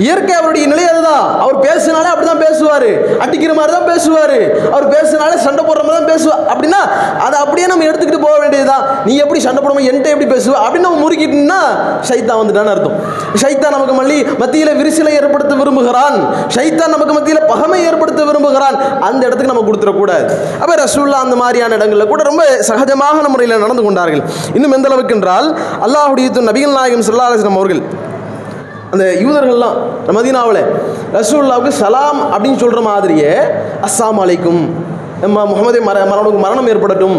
இயற்கை அவருடைய நிலை அதுதான். அவர் பேசினாலே அப்படிதான் பேசுவார், அடிக்கிற மாதிரி தான் பேசுவார், அவர் பேசினாலே சண்டை போடுற மாதிரி தான் பேசுவார். அப்படின்னா அதை அப்படியே நம்ம எடுத்துக்கிட்டு போக வேண்டியதுதான். நீ எப்படி சண்டை போடாமல் என்கிட்ட எப்படி பேசுவ அப்படின்னு நம்ம முறுக்கிட்டோம்னா ஷைத்தான் வந்துட்டான்னு அர்த்தம். ஷைத்தான் நமக்கு மத்தியில் விரிசலை ஏற்படுத்த விரும்புகிறான், ஷைத்தான் நமக்கு மத்தியில் பகமை ஏற்படுத்த விரும்புகிறான். அந்த இடத்துக்கு நம்ம கொடுத்துடக்கூடாது. அப்போ ரசூலுல்லாஹ் அந்த மாதிரியான இடங்களில் கூட ரொம்ப சகஜமான முறையில் நடந்து கொண்டார்கள். இன்னும் எந்த அளவுக்கு என்றால், அல்லாஹ்வுடைய நபிகள் நாயகம் ஸல்லல்லாஹு அலைஹி வஸல்லம் அவர்கள் அந்த யூதர்கள்லாம் மதீனாவில் ரசூலுல்லாஹ்வுக்கு சலாம் அப்படின்னு சொல்கிற மாதிரியே அஸ்ஸலாமு அலைக்கும், நம்ம முகமதே மரணம் ஏற்படட்டும்,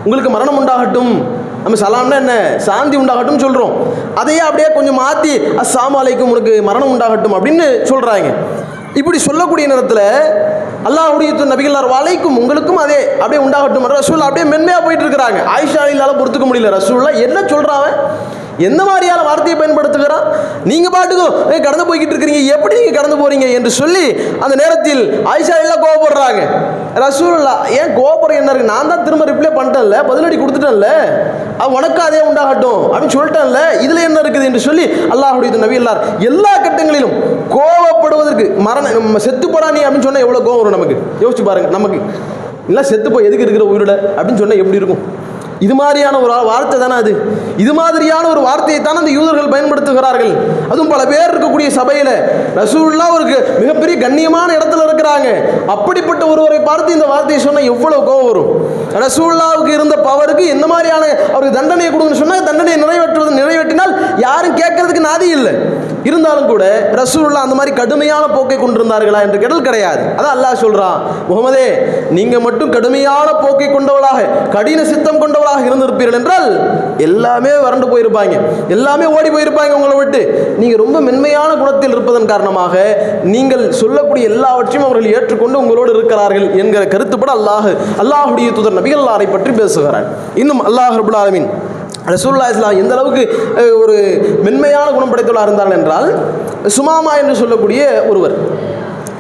உங்களுக்கு மரணம் உண்டாகட்டும், நம்ம சலாம்னா என்ன, சாந்தி உண்டாகட்டும் சொல்கிறோம். அதையே அப்படியே கொஞ்சம் மாற்றி அஸ்ஸலாமு அலைக்கும், உனக்கு மரணம் உண்டாகட்டும் அப்படின்னு சொல்கிறாங்க. இப்படி சொல்லக்கூடிய நேரத்தில் அல்லாஹ்வுடைய நபிகளார் வலைக்கும் உங்களுக்கும் அதே அப்படியே உண்டாகட்டும் ரசூலுல்லாஹ் அப்படியே மென்மையாக போயிட்டு இருக்கிறாங்க. ஆயிஷா அலிலால பொறுத்துக்க முடியல, ரசூலுல்லாஹ் என்ன சொல்கிறாங்க, எந்த மாதிரியான வார்த்தையை பயன்படுத்துகிறான்? நீங்கள் பாட்டுக்கும் கடந்து போய்கிட்டு இருக்கிறீங்க, எப்படி நீங்கள் கடந்து போகிறீங்க என்று சொல்லி அந்த நேரத்தில் ஆயிஷா எல்லாம் கோவப்படுறாங்க. ரசூலுல்லாஹ் ஏன் கோபுரம் என்ன இருக்கு, நான் தான் திரும்ப ரிப்ளை பண்ணிட்டேன்ல, பதிலடி கொடுத்துட்டேன்ல, அது உனக்கு அதே உண்டாகட்டும் அப்படின்னு சொல்லிட்டேன்ல, இதில் என்ன இருக்குது என்று சொல்லி அல்லாஹ்வுடைய நபி எல்லா கட்டங்களிலும் கோவப்படுவதற்கு மரணம் செத்து போடா நீ அப்படின்னு சொன்னால் எவ்வளோ கோவம் வரும் நமக்கு? யோசிச்சு பாருங்க. நமக்கு இல்லை செத்து போய் எதுக்கு இருக்கிற உயிரோட அப்படின்னு சொன்னால் எப்படி இருக்கும்? இது மாதிரியான ஒரு வார்த்தை தானே அது. இது மாதிரியான ஒரு வார்த்தையை தானே அந்த யூதர்கள் பயன்படுத்துகிறார்கள். அதுவும் பல பேர் இருக்கக்கூடிய சபையில் ரசூலுல்லாஹ் ஒரு மிகப்பெரிய கண்ணியமான இடத்துல இருக்கிறாங்க. அப்படிப்பட்ட ஒருவரை பார்த்து இந்த வார்த்தையை சொன்னால் எவ்வளவு கோபம் வரும்? ரசூலுல்லாஹ்வுக்கு இருந்த பவருக்கு என்ன மாதிரியான அவருக்கு தண்டனையை கொடுங்கன்னு சொன்னால் தண்டனையை நிறைவேற்றினால் யாரும் கேட்கறதுக்கு நாதி இல்லை. இருந்தாலும் கூட ரசூலுல்லாஹ் அந்த மாதிரி கடுமையான போக்கை கொண்டிருந்தார்களா என்று கேட்டல் கிடையாது. அதான் அல்லாஹ் சொல்றான், முகமதே நீங்க மட்டும் கடுமையான போக்கை கொண்டவளாக கடின சித்தம் கொண்டவளாக இருந்திருப்பீர்கள் என்றால் எல்லாமே வறண்டு போயிருப்பாங்க, எல்லாமே ஓடி போயிருப்பாங்க உங்களை விட்டு. நீங்க ரொம்ப மென்மையான குணத்தில் இருப்பதன் காரணமாக நீங்கள் சொல்லக்கூடிய எல்லாவற்றையும் அவர்கள் ஏற்றுக்கொண்டு உங்களோடு இருக்கிறார்கள் என்கிற கருத்துப்பட அல்லாஹ்வுடைய தூதர் நபிகளாரை பற்றி பேசுகிறார். இன்னும் அல்லாஹ் ரப்பல் ஆலமீன் ரசூலுல்லாஹி ஸல்லல்லாஹு எந்த அளவுக்கு ஒரு மென்மையான குணம் படைத்தவளாக இருந்தார்கள் என்றால், சுமாமா என்று சொல்லக்கூடிய ஒருவர்,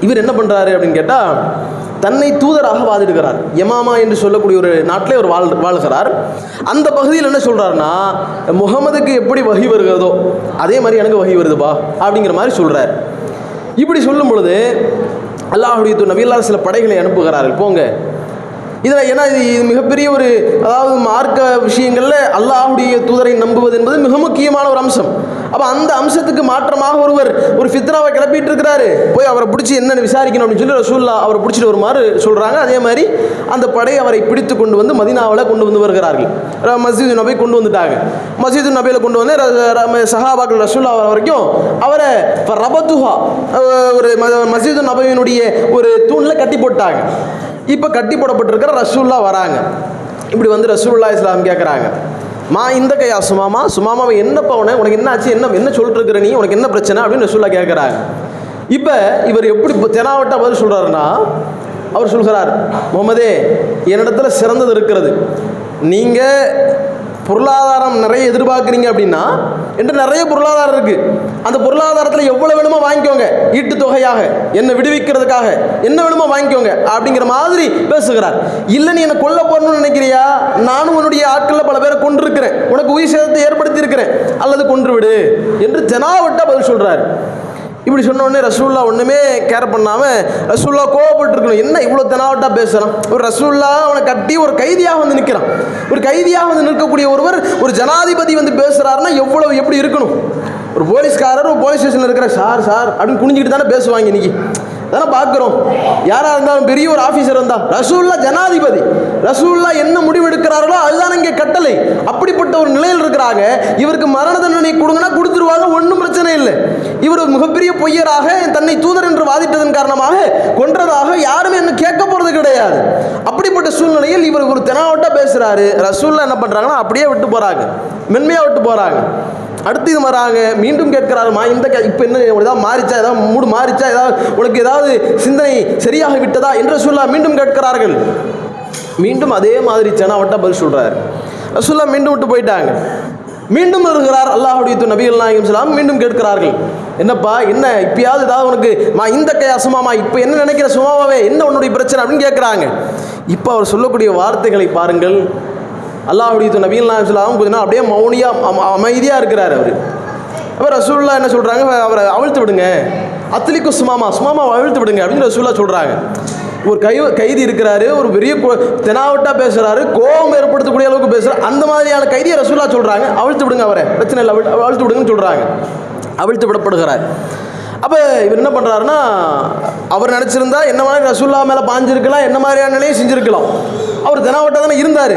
இவர் என்ன பண்ணுறாரு அப்படின்னு கேட்டால் தன்னை தூதராக வாதிடுகிறார். யமாமா என்று சொல்லக்கூடிய ஒரு நாட்டிலே ஒரு வாழ்கிறார். அந்த பகுதியில் என்ன சொல்கிறாருன்னா, முகமதுக்கு எப்படி வஹி வருகிறதோ அதே மாதிரி எனக்கு வஹி வருதுப்பா அப்படிங்கிற மாதிரி சொல்கிறார். இப்படி சொல்லும் பொழுது அல்லாஹ்வுடைய தூதர் நபிகளார் சில படைகளை அனுப்புகிறார்கள், போங்க. இதில் ஏன்னா இது மிகப்பெரிய ஒரு அதாவது மார்க்க விஷயங்களில் அல்லாஹ்வுடைய தூதரை நம்புவது என்பது மிக முக்கியமான ஒரு அம்சம். அப்போ அந்த அம்சத்துக்கு மாற்றமாக ஒருவர் ஒரு ஃபித்னாவை கிளப்பிட்டு இருக்கிறாரு, போய் அவரை பிடிச்சி என்னென்னு விசாரிக்கணும் அப்படின்னு சொல்லி ரசூலுல்லாஹ் அவரை பிடிச்சிட்டு வருமாறு சொல்கிறாங்க. அதே மாதிரி அந்த படை அவரை பிடித்து கொண்டு வந்து மதீனாவில் கொண்டு வந்து வருகிறார்கள். மஸ்ஜிது நபி கொண்டு வந்துட்டாங்க. மஸ்ஜிது நபியில் கொண்டு வந்து சஹாபாக்கள் ரசூலுல்லாஹ் வரைக்கும் அவரை ரபத்துஹா ஒரு மஸ்ஜிது நபியினுடைய ஒரு தூணில் கட்டி போட்டாங்க. இப்போ கட்டி போடப்பட்டிருக்கிற ரசூலுல்லாஹ் வராங்க. இப்படி வந்து ரசூலுல்லாஹி ஸல்லல்லாஹு அலைஹி வஸல்லம் கேட்குறாங்க, மா இந்த கையா சுமாமாவை என்னப்பா உனக்கு என்ன ஆச்சு, என்ன சொல்லிட்டு இருக்கிற நீ, உனக்கு என்ன பிரச்சனை அப்படின்னு ரசூலுல்லாஹ் கேட்குறாங்க. இப்போ இவர் எப்படி தெனாவட்டா பதில் சொல்கிறாருன்னா, அவர் சொல்கிறார், முகமதே என்னிடத்துல சிறந்தது இருக்கிறது, நீங்கள் பொருளாதாரம் நிறைய எதிர்பார்க்குறீங்க அப்படின்னா என்று நிறைய பொருளாதாரம் இருக்குது, அந்த பொருளாதாரத்தில் எவ்வளோ வேணுமோ வாங்கிக்கோங்க, ஈட்டு தொகையாக என்னை விடுவிக்கிறதுக்காக என்ன வேணுமோ வாங்கிக்கோங்க அப்படிங்கிற மாதிரி பேசுகிறார். இல்லை நீ என்னை கொல்ல போறணும்னு நினைக்கிறியா, நானும் உன்னுடைய ஆட்களில் பல பேரை கொண்டிருக்கிறேன், உனக்கு உயிர் சேதத்தை ஏற்படுத்தி இருக்கிறேன், அல்லது கொன்று விடு என்று தெனாவட்டா பதில் சொல்கிறார். இப்படி சொன்ன உடனே ரசூலுல்லாஹ் ஒன்றுமே கேர் பண்ணாமல் ரசூலுல்லாஹ் கோவப்பட்டுருக்கணும், என்ன இவ்வளோ தெனாவட்டா பேசுகிறான். ஒரு ரசூலுல்லாஹ் அவனை கட்டி ஒரு கைதியாக வந்து நிற்கிறான். ஒரு கைதியாக வந்து நிற்கக்கூடிய ஒருவர் ஒரு ஜனாதிபதி வந்து பேசுகிறாருன்னா எப்படி இருக்கணும்? ஒரு போலீஸ்காரர் ஒரு போலீஸ் ஸ்டேஷனில் இருக்கிற சார் அப்படின்னு குனிஞ்சிக்கிட்டு தானே பேசுவாங்க. இன்னைக்கு தானே பார்க்குறோம். யாராக இருந்தாலும் பெரிய ஒரு ஆஃபீஸர் இருந்தால் ரசூலுல்லாஹ் ஜனாதிபதி, ரசூலுல்லாஹ் என்ன முடிவெடுக்கிறார்களோ அதுதான் இங்கே கட்டளை. அப்படிப்பட்ட ஒரு நிலையில் இருக்கிறாங்க. இவருக்கு மரண தண்டனை கொடுங்கன்னா கொடுத்துருவாங்க, ஒன்றும் பிரச்சனை இல்லை. இவர் ஒரு மிகப்பெரிய பொய்யராக தன்னை தூதர் என்று வாதிட்டதன் காரணமாக கொன்றதாக யாருமே என்ன கேட்க போகிறது கிடையாது. அப்படிப்பட்ட சூழ்நிலையில் இவர் ஒரு தெனாவட்டா பேசுகிறாரு. ரசூலுல்லாஹ் என்ன பண்ணுறாங்கன்னா அப்படியே விட்டு போகிறாங்க, மென்மையாக விட்டு போகிறாங்க. அடுத்து இது வராங்க, மீண்டும் கேட்கிறாருமா இந்த இப்போ என்ன ஏதாவது மாறிச்சா, ஏதாவது மூடு மாறிச்சா, ஏதாவது உனக்கு ஏதாவது சிந்தனை சரியாக விட்டதா என்று ரசூலுல்லாஹ் மீண்டும் கேட்கிறார்கள். மீண்டும் அதே மாதிரி தெனாவட்டா பதில் சொல்கிறார். ரசூலுல்லாஹ் மீண்டும் விட்டு போயிட்டாங்க. மீண்டும் இருக்கிறார் அல்லாஹ்வுடைய தூதர் நபிகள் நாயகம் ஸல்லல்லாஹு மீண்டும் கேட்கிறார்கள், என்னப்பா என்ன இப்பயாவது ஏதாவது உனக்கு இந்த கையா சுமாமா இப்போ என்ன நினைக்கிற சுமாமாவே, என்ன உன்னுடைய பிரச்சனை அப்படின்னு கேட்குறாங்க. இப்போ அவர் சொல்லக்கூடிய வார்த்தைகளை பாருங்கள். அல்லாஹ்வுடைய தூதர் நபிகள் நாயகம் ஸல்லல்லாஹு கொஞ்ச நாள் அப்படியே மௌனியாக அமைதியாக இருக்கிறார் அவர். அப்போ ரசூலுல்லாஹ் என்ன சொல்கிறாங்க, அவரை அவிழ்த்து விடுங்க, அத்லிக்கு சுமாமாவை அவிழ்த்து விடுங்க அப்படின்னு ரசூலுல்லாஹ் சொல்கிறாங்க. ஒரு கைதி இருக்கிறாரு, ஒரு பெரிய தெனாவட்டா பேசுகிறாரு, கோபம் ஏற்படுத்தக்கூடிய அளவுக்கு பேசுகிறார். அந்த மாதிரியான கைதியை ரசூலுல்லாஹ் சொல்கிறாங்க, அவிழ்த்து விடுங்க, அவரை பிரச்சனை இல்லை அவிழ்த்து விடுங்கன்னு சொல்கிறாங்க. அவிழ்த்து விடப்படுகிறார். அப்போ இவர் என்ன பண்ணுறாருன்னா, அவர் நினச்சிருந்தா என்ன மாதிரி ரசூலுல்லாஹ் மேலே பாஞ்சிருக்கலாம், என்ன மாதிரியான நிலையை செஞ்சுருக்கலாம். அவர் தெனாவட்டா தானே இருந்தார்.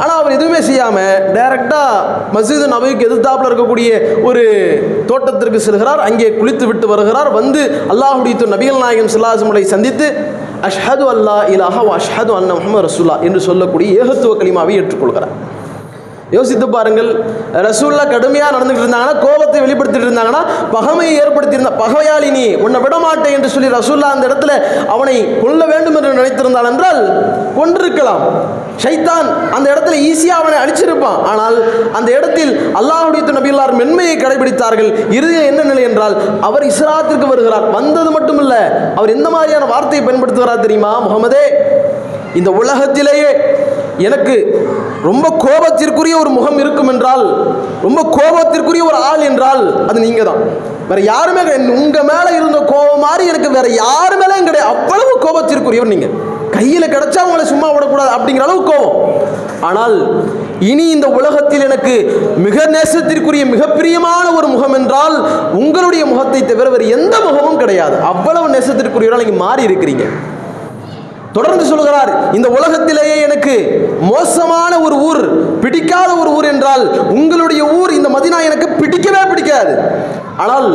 ஆனால் அவர் எதுவுமே செய்யாமல் டைரெக்டாக மஸ்ஜிது நபவிக்கு எதிர்த்தாப்பில் இருக்கக்கூடிய ஒரு தோட்டத்திற்கு செல்கிறார். அங்கே குளித்து விட்டு வருகிறார். வந்து அல்லாஹ்வுடைய தூதர் நபிகள் நாயகம் ஸல்லல்லாஹு அலைஹி வஸல்லம் சந்தித்து அஷ்ஹது அல்லா இலாஹ வ அஷ்ஹது அன்ன முஹம்மது ரசூலுல்லாஹ் என்று சொல்லக்கூடிய ஏகத்துவ கலிமாவை ஏற்றுக்கொள்கிறார். யோசித்து பாருங்கள். ரசூல்லா கடுமையாக நடந்துகிட்டு இருந்தாங்கன்னா, கோபத்தை வெளிப்படுத்திட்டு இருந்தாங்கன்னா, பகைமையை ஏற்படுத்தியிருந்தா, பகையாளி நீ உன்னை விடமாட்டேன் என்று சொல்லி ரசூல்லா அந்த இடத்துல அவனை கொல்ல வேண்டும் என்று நினைத்திருந்தான் என்றால் கொன்றிருக்கலாம். ஷைத்தான் அந்த இடத்துல ஈஸியாக அவனை அழிச்சிருப்பான். ஆனால் அந்த இடத்தில் அல்லாஹ்வுடைய நபிகளார் மென்மையை கடைபிடித்தார்கள். இறுதியில் என்ன நிலை என்றால், அவர் இஸ்லாத்திற்கு வருகிறார். வந்தது மட்டுமில்ல, அவர் எந்த மாதிரியான வார்த்தையை பயன்படுத்துகிறார் தெரியுமா? முகமதே, இந்த உலகத்திலேயே எனக்கு ரொம்ப கோபத்திற்குரிய ஒரு முகம் இருக்கும் என்றால், ரொம்ப கோபத்திற்குரிய ஒரு ஆள் என்றால் அது நீங்க தான். வேற யாருமே உங்க மேல இருந்த கோபம் மாதிரி எனக்கு வேற யாரு மேலேயும் கிடையாது. அவ்வளவு கோபத்திற்குரியவர் நீங்க. கையில் கிடைச்சா உங்களை சும்மா விடக்கூடாது அப்படிங்கிற அளவு கோபம். ஆனால் இனி இந்த உலகத்தில் எனக்கு மிக நேசத்திற்குரிய மிக பிரியமான ஒரு முகம் என்றால் உங்களுடைய முகத்தை தவிர வேறு எந்த முகமும் கிடையாது. அவ்வளவு நேசத்திற்குரியவரால் நீங்க மாறி இருக்கிறீங்க. தொடர்ந்து சொல்கிறார், இந்த உலகத்திலேயே எனக்கு மோசமான ஒரு ஊர், பிடிக்காத ஒரு ஊர் என்றால் உங்களுடைய ஊர் இந்த மதீனா எனக்கு பிடிக்கவே பிடிக்காது. ஆனால்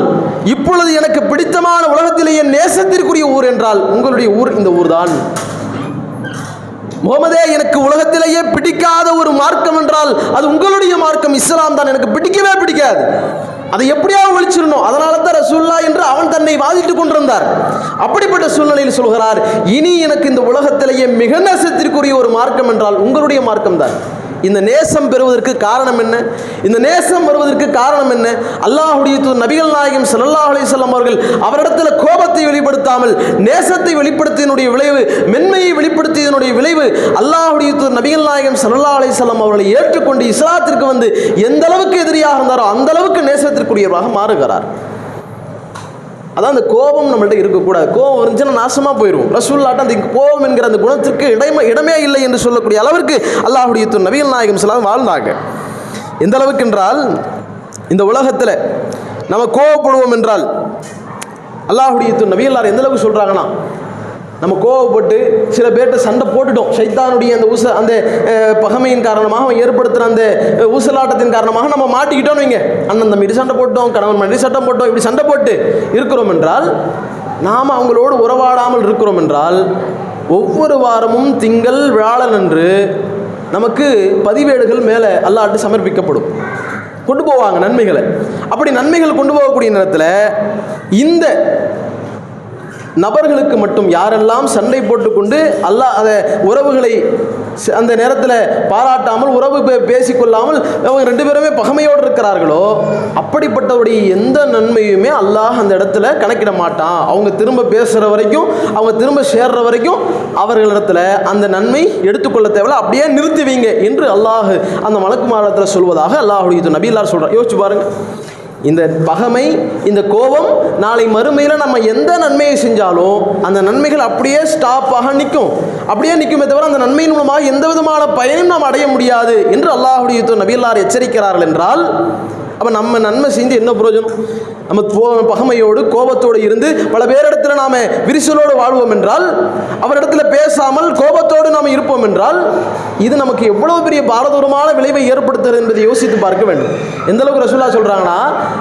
இப்பொழுது எனக்கு பிடித்தமான உலகத்திலேயே நேசத்திற்குரிய ஊர் என்றால் உங்களுடைய ஊர் இந்த ஊர் தான். முகமதே, எனக்கு உலகத்திலேயே பிடிக்காத ஒரு மார்க்கம் என்றால் அது உங்களுடைய மார்க்கம் இஸ்லாம் தான். எனக்கு பிடிக்கவே பிடிக்காது. அதை எப்படியாவது ஒழிச்சிடணும். அதனால தான் ரசூல்லா என்று அவன் தன்னை வாதிட்டுக் கொண்டிருந்தார். அப்படிப்பட்ட சூழ்நிலையில் சொல்கிறார், இனி எனக்கு இந்த உலகத்திலேயே மிக நேசத்திற்குரிய ஒரு மார்க்கம் என்றால் உங்களுடைய மார்க்கம் தான். இந்த நேசம் பெறுவதற்கு காரணம் என்ன? இந்த நேசம் வருவதற்கு காரணம் என்ன? அல்லாஹ்வுடைய தூதர் நபிகள் நாயகம் ஸல்லல்லாஹு அலைஹி வஸல்லம் அவர்கள் அவரிடத்தில் கோபத்தை வெளிப்படுத்தாமல் நேசத்தை வெளிப்படுத்தியதனுடைய விளைவு, மென்மையை வெளிப்படுத்தியதனுடைய விளைவு, அல்லாஹ்வுடைய தூதர் நபிகள் நாயகம் ஸல்லல்லாஹு அலைஹி வஸல்லம் அவர்களை ஏற்றுக்கொண்டு இஸ்லாத்திற்கு வந்து எந்த அளவுக்கு எதிரியாக இருந்தாரோ அந்த அளவுக்கு நேசத்திற்குரியவராக மாறுகிறார். அதான் அந்த கோபம் நம்மள்ட்ட இருக்கக்கூடாது. கோபம் இருந்துச்சுன்னா நாசமாக போயிடும். ரசூலுல்லாஹ் அந்த கோபம் என்கிற அந்த குணத்திற்கு இடமே இல்லை என்று சொல்லக்கூடிய அளவிற்கு அல்லாஹ்வுடைய தூதர் நபிகள் நாயகம் ஸல்லல்லாஹு அலைஹி வஸல்லம் வாழ்ந்தாங்க. எந்த அளவுக்கு என்றால், இந்த உலகத்தில் நம்ம கோபப்படுவோம் என்றால் அல்லாஹ்வுடைய தூதர் நபிகள் எந்த அளவுக்கு சொல்கிறாங்கன்னா, நம்ம கோபப்பட்டு சில பேர்கிட்ட சண்டை போட்டுட்டோம். ஷைத்தானுடைய அந்த பகைமையின் காரணமாக அவன் ஏற்படுத்துகிற அந்த ஊசலாட்டத்தின் காரணமாக நம்ம மாட்டிக்கிட்டோன்னு வைங்க. அண்ணன் தம்பி சண்டை போட்டோம், கணவன் மனைவி சண்டை போட்டோம், இப்படி சண்டை போட்டு இருக்கிறோம் என்றால், நாம் அவங்களோடு உறவாடாமல் இருக்கிறோம் என்றால், ஒவ்வொரு வாரமும் திங்கள் வியாழன் அன்று நமக்கு பதிவேடுகள் மேலே அல்லாஹ்ட்ட சமர்ப்பிக்கப்படும். கொண்டு போவாங்க நன்மைகளை. அப்படி நன்மைகள் கொண்டு போகக்கூடிய நேரத்தில் இந்த நபர்களுக்கு மட்டும் யாரெல்லாம் சண்டை போட்டுக்கொண்டு அல்லாஹ் அதை உறவுகளை அந்த நேரத்தில் பாராட்டாமல் உறவு பேசிக்கொள்ளாமல் அவங்க ரெண்டு பேருமே பகைமையோடு இருக்கிறார்களோ, அப்படிப்பட்டவருடைய எந்த நன்மையுமே அல்லாஹ் அந்த இடத்துல கணக்கிட மாட்டான். அவங்க திரும்ப பேசுகிற வரைக்கும், அவங்க திரும்ப சேர்ற வரைக்கும் அவர்களிடத்தில் அந்த நன்மை எடுத்துக்கொள்ள தேவையில்ல, அப்படியே நிறுத்துவீங்க என்று அல்லாஹ் அந்த மலக்குமாரத்தில் சொல்வதாக அல்லாஹ்வுடைய நபிகளார் சொல்கிறார். யோசிச்சு பாருங்கள். இந்த பகைமை, இந்த கோபம் நாளை மறுமையில் நம்ம எந்த நன்மையை செஞ்சாலும் அந்த நன்மைகள் அப்படியே ஸ்டாப்பாக நிற்கும். அப்படியே நிற்குமே தவிர அந்த நன்மையின் மூலமாக எந்த விதமான பயனும் நாம் அடைய முடியாது என்று அல்லாஹ்வுடைய நபிகளார் எச்சரிக்கிறார்கள் என்றால், அப்போ நம்ம நன்மை செஞ்சு என்ன பிரயோஜனம்? நம்ம பகைமையோடு கோபத்தோடு இருந்து பல பேரிடத்துல நாம் விரிசலோடு வாழ்வோம் என்றால், அவரிடத்துல பேசாமல் கோபத்தோடு நாம் இருப்போம் என்றால், இது நமக்கு எவ்வளவு பெரிய பாரதூரமான விளைவை ஏற்படுத்துறது என்பதை யோசித்து பார்க்க வேண்டும். எந்த அளவுக்கு ரசூலுல்லாஹ் சொல்றாங்கன்னா,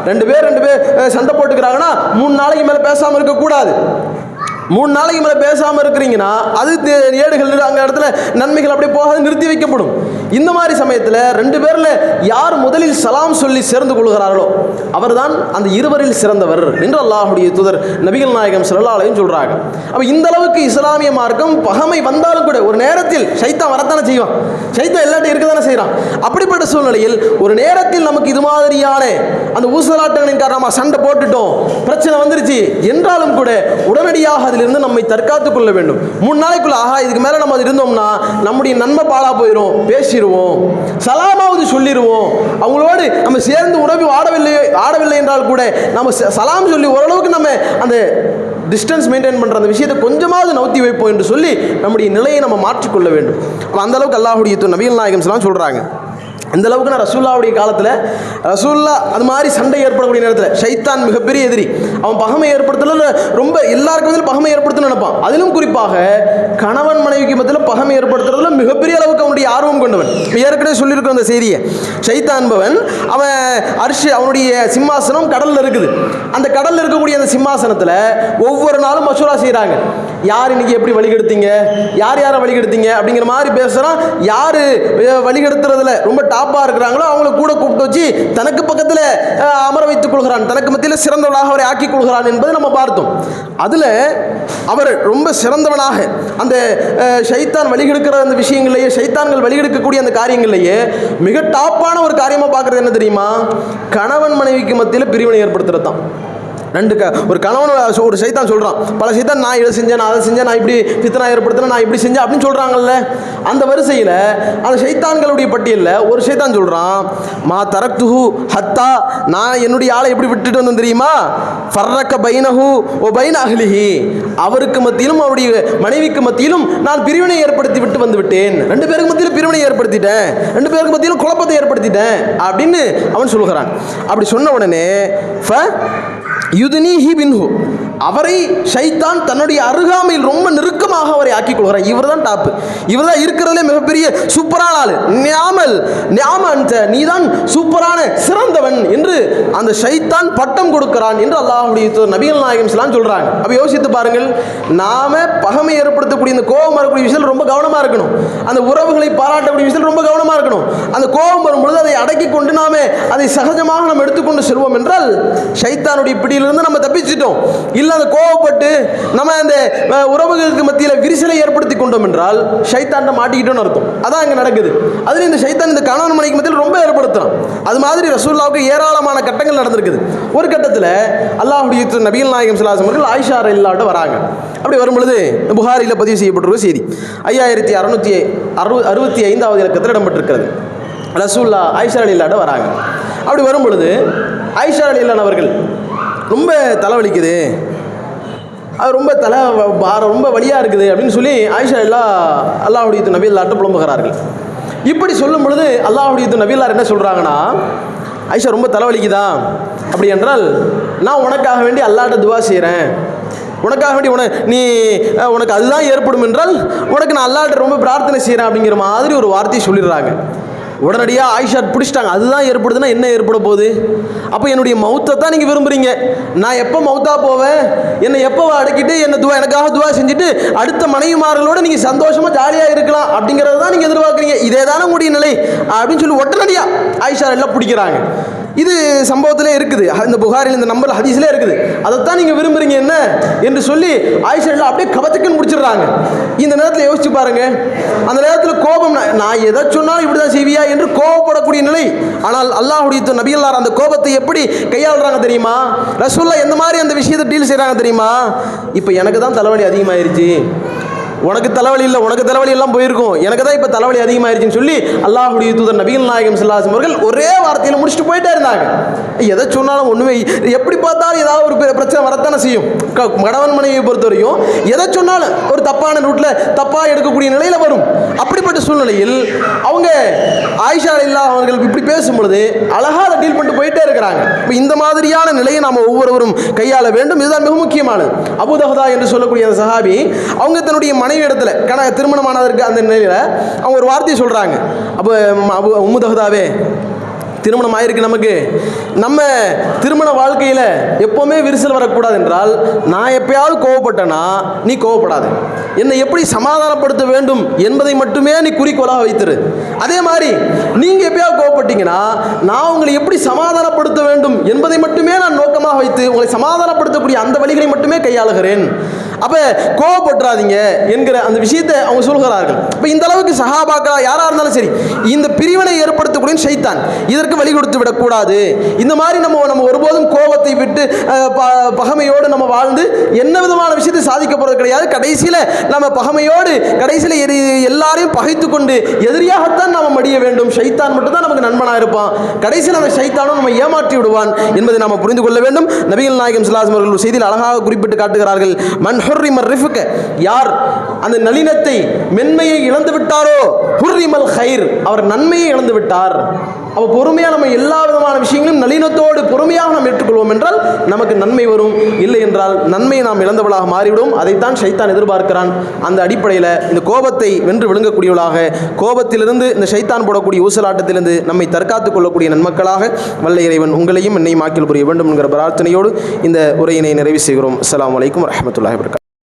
ரெண்டு பேர் சண்டை போட்டுக்கிறாங்கன்னா 3 நாளைக்கு மேலே பேசாமல் இருக்கக்கூடாது. 3 நாளைக்கு மேலே பேசாமல் இருக்கிறீங்கன்னா அது ஏடுகள் அங்கே இடத்துல நன்மைகள் அப்படியே போகாது, நிறுத்தி வைக்கப்படும். இந்த மாதிரி சமயத்தில் 2 பேரில் யார் முதலில் சலாம் சொல்லி சேர்ந்து கொள்கிறார்களோ அவர்தான் அந்த இருவரில் சிறந்தவர் என்று அல்லாஹ்வுடைய தூதர் நபிகள் நாயகம் ஸல்லல்லாஹு அலைஹி வஸல்லம் சொல்கிறாங்க. அப்போ இந்த அளவுக்கு இஸ்லாமிய மார்க்கம் பகைமை வந்தாலும் கூட ஒரு நேரத்தில் ஷைத்தான் வரத்தானே செய்வான். ஷைத்தான் எல்லாத்தையும் இருக்க தானே செய்கிறான். அப்படிப்பட்ட சூழ்நிலையில் ஒரு நேரத்தில் நமக்கு இது மாதிரியான அந்த ஊசலாட்டங்களின் காரணமாக சண்டை போட்டுட்டோம், பிரச்சனை வந்துருச்சு என்றாலும் கூட உடனடியாக அதிலிருந்து நம்மை தற்காத்துக் கொள்ள வேண்டும். 3 நாளைக்குள்ள இதுக்கு மேலே நம்ம இருந்தோம்னா நம்முடைய நன்மை பாழா போயிடும். பேசிடுவோம், சலாமாவது சொல்லிடுவோம். அவங்களோடு நம்ம சேர்ந்து உறவு ஆடவில்லை என்றால் கூட நம்ம சலாம் சொல்லி ஓரளவுக்கு நம்ம அந்த டிஸ்டன்ஸ் மெயின்டைன் பண்ணுற அந்த விஷயத்தை கொஞ்சமாவது நவுத்தி வைப்போம் என்று சொல்லி நம்முடைய நிலையை நம்ம மாற்றிக்கொள்ள வேண்டும். அந்த அளவுக்கு அல்லாஹ்வுடைய நபிகள் நாயகம் ஸல்லல்லாஹு அலைஹி வஸல்லம் சொல்கிறாங்க. இந்த அளவுக்கு நான் ரசூலுல்லாஹ்வுடைய காலத்தில் ரசூலுல்லாஹ் அது மாதிரி சண்டை ஏற்படக்கூடிய நேரத்தில் ஷைத்தான் மிகப்பெரிய எதிரி. அவன் பகைமை ஏற்படுத்தல ரொம்ப எல்லாருக்கும் மத்தியில் பகைமை ஏற்படுத்தணும்னு நினைப்பான். அதிலும் குறிப்பாக கணவன் மனைவிக்கு மத்தியில் பகைமை ஏற்படுத்துறதுல மிகப்பெரிய அளவுக்கு அவனுடைய ஆர்வம் கொண்டவன். ஏற்கனவே சொல்லியிருக்கிற அந்த செய்தியை, ஷைத்தான் என்பவன் அவன் அவனுடைய சிம்மாசனம் கடலில் இருக்குது. அந்த கடலில் இருக்கக்கூடிய அந்த சிம்மாசனத்தில் ஒவ்வொரு நாளும் மசூரா செய்கிறாங்க. யார் இன்னைக்கு எப்படி வழிகெடுத்தீங்க, யார் யாரை வழிகெடுத்தீங்க அப்படிங்கிற மாதிரி பேசுகிறான். யார் வழிகெடுத்துறதுல ரொம்ப டாப்பாக இருக்கிறாங்களோ அவங்கள கூட கூப்பிட்டு வச்சு தனக்கு பக்கத்தில் அமர வைத்துக் கொள்கிறான், தனக்கு மத்தியில் சிறந்தவளாக அவரை ஆக்கிக் கொள்கிறான் என்பதை நம்ம பார்த்தோம். அதில் அவர் ரொம்ப சிறந்தவனாக அந்த ஷைத்தான் வழிகெடுக்கிற அந்த விஷயங்களையே, ஷைத்தான்கள் வழிகெடுக்கக்கூடிய அந்த காரியங்கள்லையே மிக டாப்பான ஒரு காரியமாக பார்க்குறது என்ன தெரியுமா? கணவன் மனைவிக்கு மத்தியில் பிரிவினை ஏற்படுத்துறது தான். ஒரு கணவன் ஒரு சைத்தான் சொல்கிறான், பல சைத்தான் நான் இதை செஞ்சேன், நான் அதை செஞ்சேன், நான் இப்படி ஃபித்னா ஏற்படுத்தினேன், நான் இப்படி செஞ்சேன் அப்படின்னு சொல்கிறாங்கல்ல. அந்த வரிசையில் அந்த சைத்தான்களுடைய பட்டியலில் ஒரு சைத்தான் சொல்கிறான், மா தரக்துஹு ஹத்தா, நான் என்னுடைய ஆளை எப்படி விட்டுட்டு வந்தேன் தெரியுமா? ஃபர்ரக்க பைனஹு ஓ பைன அஹ்லிஹி, அவருக்கு மத்தியிலும் அவருடைய மனைவிக்கு மத்தியிலும் நான் பிரிவினை ஏற்படுத்தி விட்டு வந்து விட்டேன். 2 பேருக்கு மத்தியிலும் பிரிவினை ஏற்படுத்திட்டேன், 2 பேருக்கு மத்தியிலும் குழப்பத்தை ஏற்படுத்திட்டேன் அப்படின்னு அவன் சொல்கிறான். அப்படி சொன்ன உடனே யுதுனிஹி பின்ஹு, அவரை ஷைத்தான் தன்னுடைய அருகாமையில் ரொம்ப நெருக்கமாக அவரை ஆக்கிக் கொள்கிறார். இவர் தான் டாப்பு, இவர் தான் இருக்கிறதுலே மிகப்பெரிய சூப்பரான ஆள். நீதான் சூப்பரான சிறந்தவன் என்று அந்த ஷைத்தான் பட்டம் கொடுக்கிறான் என்று அல்லாஹ்வுடைய நபிகள் நாயகம் ஸல்லல்லாஹு அலைஹி சொல்றாங்க. அப்ப யோசித்து பாருங்கள், நாம பகமை ஏற்படுத்தக்கூடிய இந்த கோபம் வரக்கூடிய விஷயத்தில் ரொம்ப கவனமா இருக்கணும். அந்த உறவுகளை பாராட்டக்கூடிய விஷயத்தில் ரொம்ப கவனமா இருக்கணும். அந்த கோபம் வரும்பொழுது அதை அடக்கி கொண்டு நாம அதை சகஜமாக நம்ம எடுத்துக்கொண்டு செல்வோம் என்றால் ஷைத்தானுடைய பிடியிலிருந்து நம்ம தப்பிச்சிட்டோம். இல்ல அந்த கோபப்பட்டு நம்ம அந்த உறவுகளுக்கு மத்தியில் விரிசலை ஏற்படுத்தி கொண்டோம் என்றால் ஷைத்தான்ட்ட மாட்டிக்கிட்டோம்னு அர்த்தம். அதான் இங்க நடக்குது. அதுல இந்த ஷைத்தான் இந்த கணவன் மனைவிக்கு மத்தியில் ரொம்ப ஏற்படுத்துறான். அது மாதிரி ரசூலுல்லாஹ்வுக்கு ஏராளமான கட்டங்கள் நடந்திருக்குது. ஒரு கட்டத்தில் அல்லாஹ்வுடைய நபிகள் நாயகம் ஸல்லல்லாஹு அலைஹி வஸல்லம் ஆயிஷா ரலியல்லாஹு வராங்க. அப்படி வரும்பொழுது புகாரியில் பதிவு செய்யப்பட்டிருக்கிற செய்தி 5665வது இலக்கத்தில் இடம்பெற்றிருக்கிறது. ரசூலுல்லாஹ் ஆயிஷா ரலியல்லாஹு வராங்க. அப்படி வரும்பொழுது ஆயிஷா ரலியல்லாஹு அவர்கள் ரொம்ப தலைவலிக்குது, அது ரொம்ப பாரம், ரொம்ப வலியாக இருக்குது அப்படின்னு சொல்லி ஆயிஷா அல்லாஹ்வுடைய நபியல்லாஹ்ட்ட புலம்புகிறார்கள். இப்படி சொல்லும் பொழுது அல்லாஹ்வுடைய நபியல்லாஹ் என்ன சொல்கிறாங்கன்னா, ஆயிஷா ரொம்ப தலைவலிக்குதா, அப்படி என்றால் நான் உனக்காக வேண்டி அல்லாஹ்ட்ட துவா செய்கிறேன், உனக்காக வேண்டி உனக்கு அதுதான் ஏற்படும் என்றால் உனக்கு நான் அல்லாஹ்ட்ட ரொம்ப பிரார்த்தனை செய்கிறேன் அப்படிங்கிற மாதிரி ஒரு வார்த்தையை சொல்லிடுறாங்க. உடனடியாக ஆயிஷா பிடிச்சிட்டாங்க. அதுதான் ஏற்படுதுன்னா என்ன ஏற்பட போகுது? அப்போ என்னுடைய மௌத்தை தான் நீங்கள் விரும்புகிறீங்க. நான் எப்போ மௌத்தா போவேன், என்னை எப்போ அடக்கிட்டு எனக்காக துவா செஞ்சுட்டு அடுத்த மனைவிமார்களோடு நீங்கள் சந்தோஷமாக ஜாலியாக இருக்கலாம் அப்படிங்கிறது தான் நீங்கள் எதிர்பார்க்குறீங்க. இதே தானே உங்களுடைய நிலை அப்படின்னு சொல்லி உடனடியாக ஆயிஷா எல்லாம் பிடிக்கிறாங்க. இது சம்பவத்திலே இருக்குது, இந்த புகாரில் இந்த நம்பர் ஹதீஸ்லேயே இருக்குது. அதைத்தான் நீங்கள் விரும்புகிறீங்க என்ன என்று சொல்லி ஆயிஷா எல்லாம் அப்படியே கபத்துக்குன்னு முடிச்சிடுறாங்க. இந்த நேரத்தில் யோசிச்சு பாருங்க, அந்த நேரத்தில் கோபம், நான் எதை சொன்னாலும் இப்படி தான் செய்வியா என்று கோபப்படக்கூடிய நிலை. ஆனால் அல்லாஹ்வுடைய நபியல்லார் அந்த கோபத்தை எப்படி கையாளுறாங்க தெரியுமா? ரசூலுல்லாஹ் எந்த மாதிரி அந்த விஷயத்தை டீல் செய்கிறாங்க தெரியுமா? இப்போ எனக்கு தான் தலைவலி அதிகமாயிருச்சு, உனக்கு தலைவலி இல்லை, உனக்கு தலைவலி எல்லாம் போயிருக்கும், எனக்கு தான் இப்போ தலைவலி அதிகமாயிருச்சுன்னு சொல்லி அல்லாஹ்வுடைய தூதர் நபிகள் நாயகம் ஸல்லல்லாஹு அலைஹி வஸல்லம் அவர்கள் ஒரே வார்த்தையில் முடிச்சுட்டு போயிட்டே இருந்தாங்க. எதை சொன்னாலும் ஒன்றுமே, எப்படி பார்த்தாலும் ஏதாவது ஒரு பிரச்சனை வரத்தானே செய்யும். கணவன் மனைவியை பொறுத்த வரைக்கும் எதை சொன்னாலும் ஒரு தப்பான ரூட்டில் தப்பாக எடுக்கக்கூடிய நிலையில் வரும். அப்படிப்பட்ட சூழ்நிலையில் அவங்க ஆயிஷா ரலியல்லாஹு அவர்கள் இப்படி பேசும்பொழுது அழகாக அதை டீல் பண்ணிட்டு போயிட்டே இருக்கிறாங்க. இப்போ இந்த மாதிரியான நிலையை நாம் ஒவ்வொருவரும் கையாள வேண்டும். இதுதான் மிக முக்கியமானது. அபூ தஹ்தா என்று சொல்லக்கூடிய அந்த சஹாபி, அவங்க தன்னுடைய மனைவி இடத்துல திருமணமானதற்கு அந்த நிலையில் அவங்க ஒரு வார்த்தையை சொல்கிறாங்க. அப்போ உம்மு தஹ்தாவே, திருமணம் ஆயிருக்கு, நமக்கு நம்ம திருமண வாழ்க்கையில் எப்போவுமே விரிசல் வரக்கூடாது என்றால் நான் எப்பயாவது கோவப்பட்டேன்னா நீ கோவப்படாது, என்னை எப்படி சமாதானப்படுத்த வேண்டும் என்பதை மட்டுமே நீ குறிக்கோளாக வைத்திரு. அதே மாதிரி நீங்கள் எப்பயாவது கோவப்பட்டீங்கன்னா நான் உங்களை எப்படி சமாதானப்படுத்த வேண்டும் என்பதை மட்டுமே நான் நோக்கமாக வைத்து உங்களை சமாதானப்படுத்தக்கூடிய அந்த வழிகளை மட்டுமே கையாளுகிறேன். அப்போ கோவப்பட்டுறாதீங்க என்கிற அந்த விஷயத்தை அவங்க சொல்கிறார்கள். இப்போ இந்த அளவுக்கு சஹாபாக்களா யாராக இருந்தாலும் சரி, இந்த பிரிவினை ஏற்படுத்தக்கூடிய ஷைத்தான் இதற்கு வழி கொடுத்து விடக்கூடாது. இந்த மாதிரி நம்ம ஒருபோதும் கோபத்தை விட்டு பகைமையோடு நம்ம வாழ்ந்து என்ன விதமான விஷயத்தை சாதிக்க போகிறது கிடையாது. கடைசியில் நம்ம பகைமையோடு கடைசியில் எல்லாரையும் பகைத்து கொண்டு எதிரியாகத்தான் நாம் மடிய வேண்டும். ஷைத்தான் மட்டும் தான் நமக்கு நண்பனாக இருப்பான். கடைசியில் அந்த ஷைத்தானும் நம்ம ஏமாற்றி விடுவான் என்பதை நாம் புரிந்து கொள்ள வேண்டும். நபிகள் நாயகம் ஸல்லல்லாஹு அலைஹி வஸல்லம் அவர்கள் செய்தியில் அழகாக குறிப்பிட்டு காட்டுகிறார்கள், மன் ஹுர்ரிம ரிஃப்க, யார் அந்த நளினத்தை மென்மையை இழந்து விட்டாரோ, ஹுர்ரிமல் கைர், அவர் நன்மையை இழந்து விட்டார். அவள் பொறுமையாக நம்ம எல்லா விதமான விஷயங்களும் நளினத்தோடு பொறுமையாக நாம் ஏற்றுக்கொள்வோம் என்றால் நமக்கு நன்மை வரும். இல்லை என்றால் நன்மையை நாம் இழந்தவளாக மாறிவிடும். அதைத்தான் ஷைத்தான் எதிர்பார்க்கிறான். அந்த அடிப்படையில் இந்த கோபத்தை வென்று விழுங்கக்கூடியவளாக, கோபத்திலிருந்து இந்த ஷைத்தான் போடக்கூடிய ஊசலாட்டத்திலிருந்து நம்மை தற்காத்துக் கொள்ளக்கூடிய நன்மக்களாக வல்ல இறைவன் உங்களையும் என்னையும் ஆக்கில் புரிய வேண்டும் என்கிற பிரார்த்தனையோடு இந்த உரையினை நிறைவு செய்கிறோம். அஸ்ஸலாமு அலைக்கும் வரஹ்மத்துல்லாஹி வபரகாத்துஹு.